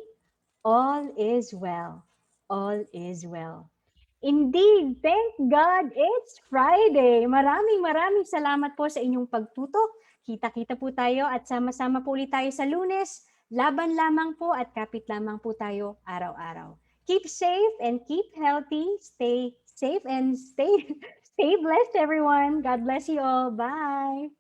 all is well. All is well. Indeed, thank God it's Friday. Maraming salamat po sa inyong pagtutok. Kita-kita po tayo at sama-sama po ulit tayo sa Lunes. Laban lamang po at kapit lamang po tayo araw-araw. Keep safe and keep healthy. Stay safe and stay blessed, everyone. God bless you all. Bye.